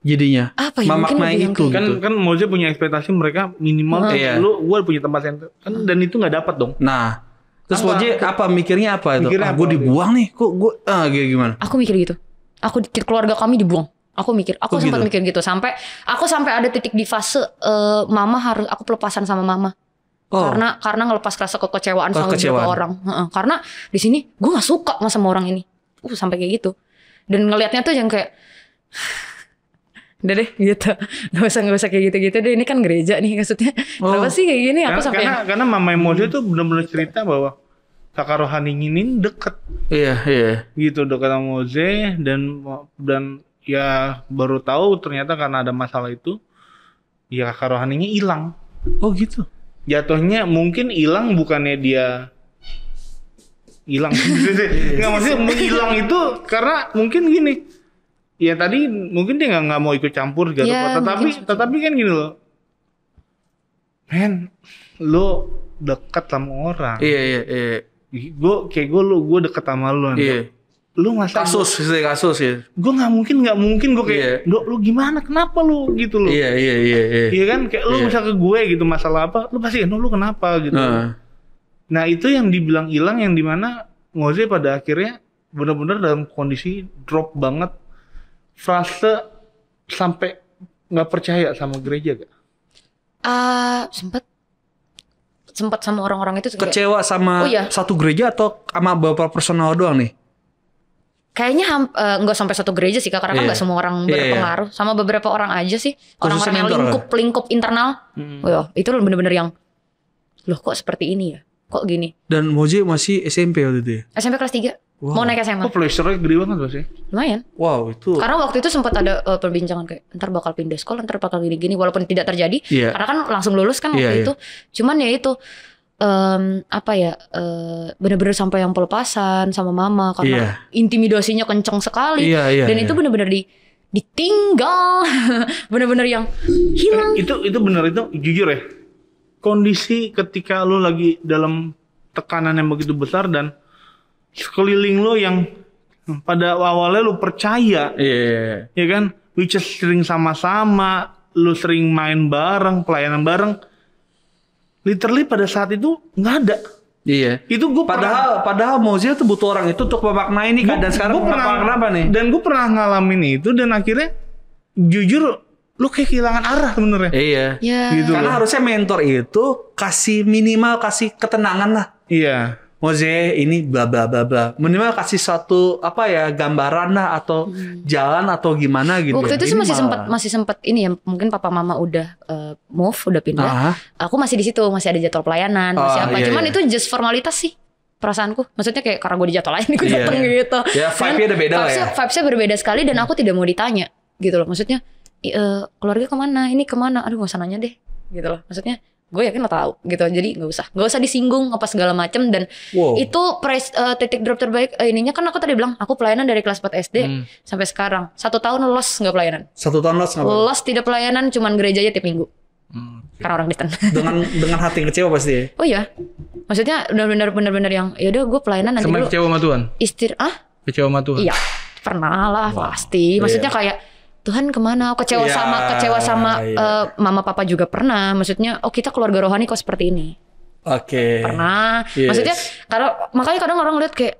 jadinya? Apa ya, memaknai itu kan Moje punya ekspektasi mereka minimal gue punya tempat sender kan, dan itu nggak dapat dong. Nah, terus Moje mikirnya apa itu? Gue dibuang nih, kok gue gimana? Aku mikir gitu. Keluarga kami dibuang. Aku sempat mikir gitu sampai ada titik di fase mama harus aku pelepasan sama mama. Karena ngelepas rasa kekecewaan sama beberapa orang. Karena di sini gue nggak suka sama orang ini. Sampai kayak gitu. Dan ngelihatnya tuh yang kayak udah deh gitu, nggak usah kayak gitu deh, ini kan gereja nih maksudnya. Kenapa sih kayak gini? Aku sampai karena mama Moje tuh benar-benar cerita bahwa kakak rohani ini deket, gitu dekat sama Moje, dan ya baru tahu ternyata karena ada masalah itu, ya kakak rohaninya hilang. Gitu. Jatuhnya mungkin hilang bukannya dia hilang, nggak maksudnya hilang itu karena mungkin gini. Ya tadi mungkin dia nggak mau ikut campur gitu, tetapi kan gini loh, men, lo dekat sama orang. Gue dekat sama lo. Lu masa kasus ya. Gue nggak mungkin gue kayak, lu gimana, kenapa lu gitu lo? Iya kan, kayak lu bisa ke gue gitu masalah apa, lu pasti lu kenapa gitu. Nah itu yang dibilang hilang, yang dimana Moje pada akhirnya benar-benar dalam kondisi drop banget. Frase sampai nggak percaya sama gereja gak? Sempat sama orang-orang itu kecewa sama satu gereja atau sama beberapa personal doang nih? Kayaknya nggak sampai satu gereja sih Kak, karena kan nggak semua orang berpengaruh, sama beberapa orang aja sih, orang-orang yang lingkup internal. Itu bener-bener yang loh kok seperti ini ya, kok gini. Dan Moje masih SMP waktu itu ya? SMP kelas 3. Mau naik SMA. Kok pressure-nya gede banget gak sih? Lumayan. Wow, itu. Karena waktu itu sempat ada perbincangan kayak ntar bakal pindah sekolah, ntar bakal gini-gini, walaupun tidak terjadi. Karena kan langsung lulus kan waktu itu. Cuman ya itu benar-benar sampai yang pelepasan sama mama karena intimidasinya kenceng sekali. Dan itu benar-benar ditinggal. Benar-benar yang hilang. Itu benar, itu jujur ya. Kondisi ketika lu lagi dalam tekanan yang begitu besar dan sekeliling lo yang pada awalnya lo percaya, ya kan, which is sering sama-sama, lo sering main bareng, pelayanan bareng, literally pada saat itu nggak ada. Itu gue padahal Moje tuh butuh orang itu untuk memaknai nih kan, dan sekarang kenapa nih? Dan gue pernah ngalamin itu, dan akhirnya jujur lo kayak kehilangan arah sebenarnya. Gitu. Karena harusnya mentor itu kasih ketenangan lah. Moze ini bla bla bla bla. Minimal kasih suatu apa ya gambaran lah atau jalan atau gimana gitu. Waktu itu Ini sih malah- masih sempat ini ya, mungkin papa mama udah move, udah pindah. Aku masih di situ, masih ada jadwal pelayanan, masih apa. Iya, Cuman iya. itu just formalitas sih perasaanku. Maksudnya kayak karena gue dijadwalain gue Iya. dateng gitu. Ya, vibe-nya udah beda lah ya. Vibes-nya berbeda sekali dan aku tidak mau ditanya gitu loh. Maksudnya keluarga kemana, ini kemana, aduh gak usah nanya deh gitu loh. Maksudnya gue yakin lo tahu gitu, jadi nggak usah disinggung apa segala macem. Dan itu titik drop terbaik ininya kan aku tadi bilang aku pelayanan dari kelas 4 SD sampai sekarang 1 tahun los nggak pelayanan. 1 tahun los nggak? Los tidak pelayanan, cuman gerejanya tiap minggu karena orang Kristen. dengan hati yang kecewa pasti ya. Oh iya, maksudnya benar-benar yang ya udah gue pelayanan nanti Sama dulu kecewa sama Tuhan? kecewa sama Tuhan? Iya pernah lah pasti. Maksudnya kayak Tuhan kemana? Kecewa Iya, sama iya. mama papa juga pernah. Maksudnya kita keluarga rohani kok seperti ini. Oke. Pernah. Yes. Maksudnya makanya kadang orang lihat kayak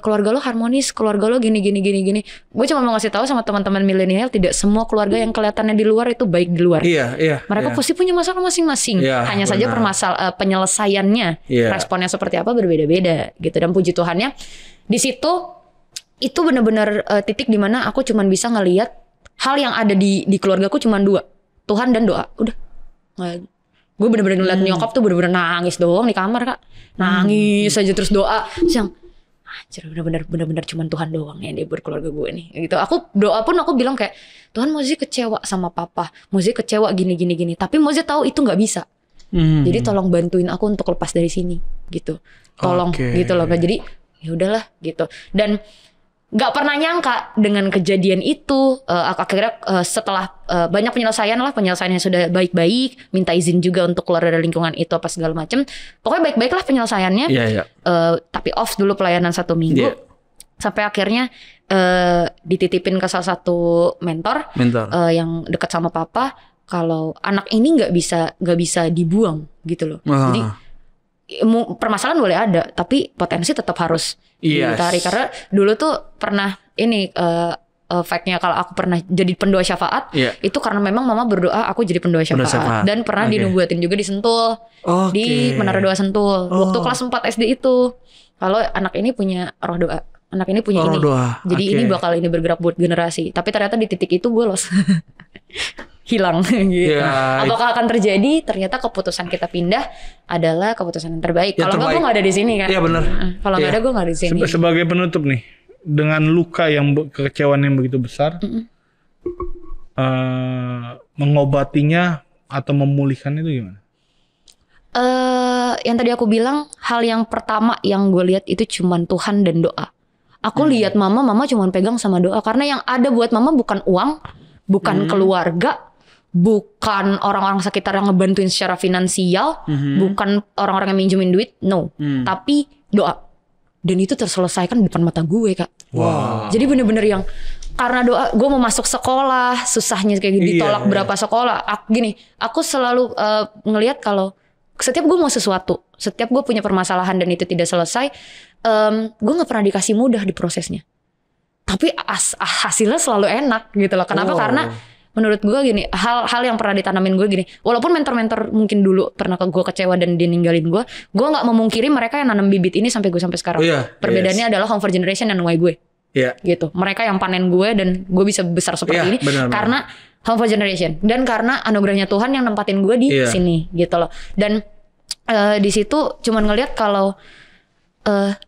keluarga lo harmonis, keluarga lo gini. Gue cuma mau ngasih tahu sama teman-teman milenial, tidak semua keluarga yang kelihatannya di luar itu baik di luar. Iya. Mereka pasti punya masalah masing-masing. Iya, Hanya saja penyelesaiannya, Iya. responnya seperti apa berbeda-beda gitu. Dan puji Tuhannya di situ itu benar-benar titik dimana aku cuma bisa ngelihat hal yang ada di keluargaku cuma 2, Tuhan dan doa. Udah. Gue bener-bener ngeliat nyokap tuh bener-bener nangis doang di kamar kak. Nangis aja terus doa. Terus yang anjir bener-bener cuma Tuhan doang ya dia buat keluarga gue nih. Gitu. Aku doa pun aku bilang kayak Tuhan Mozi kecewa sama papa. Mozi kecewa gini. Tapi Mozi tahu itu gak bisa. Jadi tolong bantuin aku untuk lepas dari sini gitu. Tolong gitu loh. Jadi ya udahlah gitu. Dan gak pernah nyangka dengan kejadian itu akhirnya setelah banyak penyelesaiannya sudah baik-baik, minta izin juga untuk keluar dari lingkungan itu apa segala macam. Pokoknya baik-baik lah penyelesaiannya. Iya. Tapi off dulu pelayanan 1 minggu. Iya. Sampai akhirnya dititipin ke salah satu mentor. Yang dekat sama papa, kalau anak ini nggak bisa dibuang gitu loh. Jadi permasalahan boleh ada, tapi potensi tetap harus ditarik. Karena dulu tuh pernah ini fact-nya kalau aku pernah jadi pendoa syafaat, itu karena memang mama berdoa aku jadi pendoa syafaat. Dan pernah dinubuatin juga di Sentul, di Menara Doa Sentul. Waktu kelas 4 SD itu, kalau anak ini punya roh doa, anak ini punya ini. Jadi ini bakal ini bergerak buat generasi. Tapi ternyata di titik itu gue los. Hilang gitu. Apakah akan terjadi? Ternyata keputusan kita pindah adalah keputusan yang terbaik. Kalau nggak gue nggak ada di sini kan. Iya benar. Kalau nggak ada gue nggak ada di sini. Sebagai penutup nih, dengan luka yang kekecewaan yang begitu besar, mengobatinya atau memulihkannya itu gimana? Yang tadi aku bilang, hal yang pertama yang gue lihat itu cuman Tuhan dan doa. Aku lihat mama cuman pegang sama doa, karena yang ada buat mama bukan uang, bukan keluarga, bukan orang-orang sekitar yang ngebantuin secara finansial, bukan orang-orang yang minjemin duit, no. Tapi doa. Dan itu terselesaikan di depan mata gue kak. Jadi bener-bener yang karena doa, gue mau masuk sekolah, susahnya kayak ditolak berapa sekolah. Aku selalu ngelihat kalau setiap gue mau sesuatu, setiap gue punya permasalahan dan itu tidak selesai, gue nggak pernah dikasih mudah di prosesnya. Tapi hasilnya selalu enak gitu loh. Kenapa? Karena menurut gue gini, hal yang pernah ditanamin gue gini. Walaupun mentor-mentor mungkin dulu pernah gue kecewa dan dia ninggalin gue nggak memungkiri mereka yang nanam bibit ini sampai sekarang. Perbedaannya adalah Home for Generation dan Y gue. Gitu. Mereka yang panen gue dan gue bisa besar seperti ini karena Home for Generation dan karena anugerahnya Tuhan yang nempatin gue di sini gitu loh. Dan di situ cuman ngelihat kalau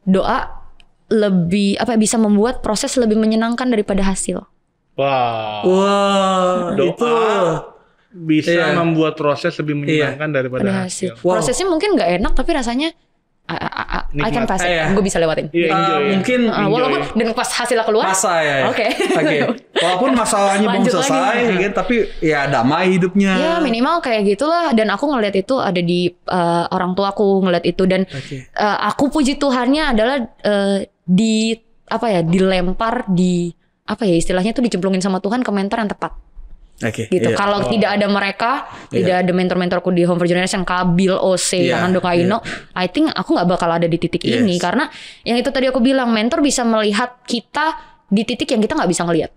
doa lebih bisa membuat proses lebih menyenangkan daripada hasil. Doa itu bisa membuat proses lebih menyenangkan daripada hasil. Prosesnya mungkin nggak enak tapi rasanya I can pass it. Gue bisa lewatin. Mungkin walaupun dan pas hasilnya keluar. Oke. Walaupun masalahnya belum selesai, tapi ya damai hidupnya. Ya minimal kayak gitulah. Dan aku ngeliat itu ada di orang tua aku ngeliat itu dan aku puji Tuhannya adalah dilempar istilahnya tuh dicemplungin sama Tuhan ke mentor yang tepat. Gitu. Kalau tidak ada mereka, tidak ada mentor-mentorku di Home for Generation, Kabil, OC, Kanando Kaino, I think aku nggak bakal ada di titik ini. Karena yang itu tadi aku bilang, mentor bisa melihat kita di titik yang kita nggak bisa ngelihat.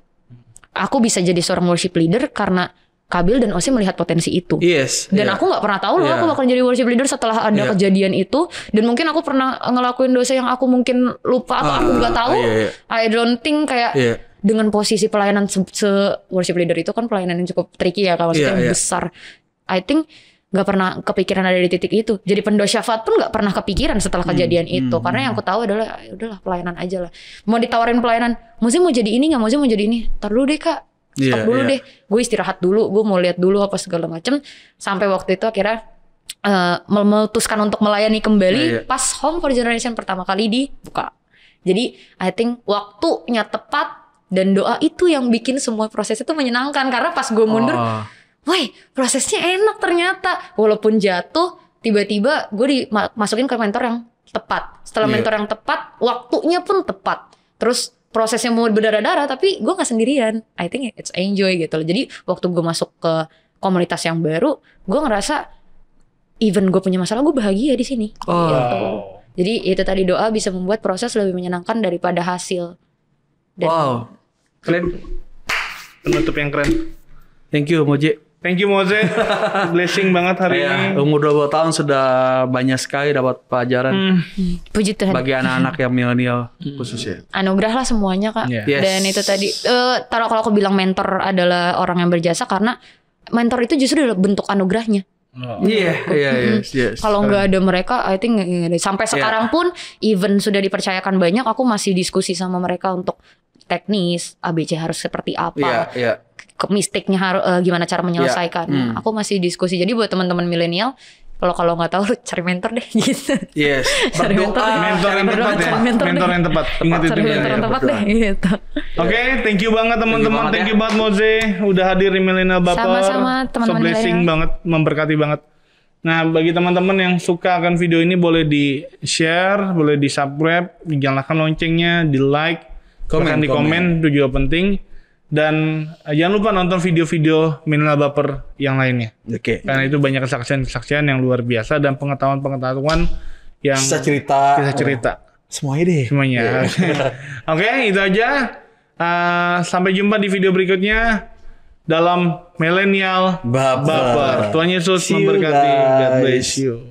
Aku bisa jadi seorang worship leader karena Kabil dan Osi melihat potensi itu. Yes. Dan aku nggak pernah tahu loh aku bakal jadi worship leader setelah ada kejadian itu. Dan mungkin aku pernah ngelakuin dosa yang aku mungkin lupa atau aku nggak tahu. I don't think kayak dengan posisi pelayanan worship leader itu kan pelayanan yang cukup tricky ya, kalau maksudnya besar. I think nggak pernah kepikiran ada di titik itu. Jadi pendoa syafaat pun nggak pernah kepikiran setelah kejadian itu. Karena yang aku tahu adalah udahlah pelayanan aja lah. Mau ditawarin pelayanan, Mozi mau jadi ini nggak? Mozi mau jadi ini? Ntar dulu deh kak. Stop dulu deh, gue istirahat dulu, gue mau lihat dulu apa segala macem. Sampai waktu itu akhirnya memutuskan untuk melayani kembali pas Home for Generation pertama kali dibuka. Jadi I think waktunya tepat dan doa itu yang bikin semua proses itu menyenangkan. Karena pas gue mundur, woi prosesnya enak ternyata. Walaupun jatuh, tiba-tiba gue dimasukin ke mentor yang tepat. Setelah mentor yang tepat, waktunya pun tepat. Terus prosesnya mau berdarah-darah tapi gue gak sendirian. I think it's enjoy gitu loh. Jadi waktu gue masuk ke komunitas yang baru, gue ngerasa even gue punya masalah gue bahagia di sini. Gitu. Jadi itu tadi doa bisa membuat proses lebih menyenangkan daripada hasil. Dan keren. Penutup yang keren. Thank you Moje. Thank you Moze. Blessing banget hari ini. Umur 20 tahun sudah banyak sekali dapat pelajaran. Puji Tuhan. Bagi anak-anak yang milenial khususnya. Anugerah lah semuanya kak. Yes. Dan itu tadi kalau aku bilang mentor adalah orang yang berjasa karena mentor itu justru adalah bentuk anugerahnya. Yes. Kalau nggak ada mereka, I think sampai sekarang pun even sudah dipercayakan banyak, aku masih diskusi sama mereka untuk teknis ABC harus seperti apa. Mistiknya harus gimana cara menyelesaikan. Aku masih diskusi. Jadi buat teman-teman milenial, kalau nggak tahu lu cari mentor deh gitu. Yes. Cari mentor yang tepat ya. Mentor yang tepat. Ingat itu. Mentor yang tepat deh gitu. Oke, thank you banget teman-teman. Thank you banget Moze udah hadir di Millennial Baper. Sama-sama teman-teman. So blessing banget, memberkati banget. Nah, bagi teman-teman yang suka akan video ini boleh di-share, boleh di-subscribe, dinyalakan loncengnya, di-like, bahkan di komen itu juga penting. Dan jangan lupa nonton video-video Millennial Baper yang lainnya. Oke. Karena itu banyak kesaksian-kesaksian yang luar biasa dan pengetahuan-pengetahuan yang Kisah cerita. Semuanya. Oke, itu aja. Sampai jumpa di video berikutnya dalam Millennial Baper. Tuhan Yesus memberkati. God bless you.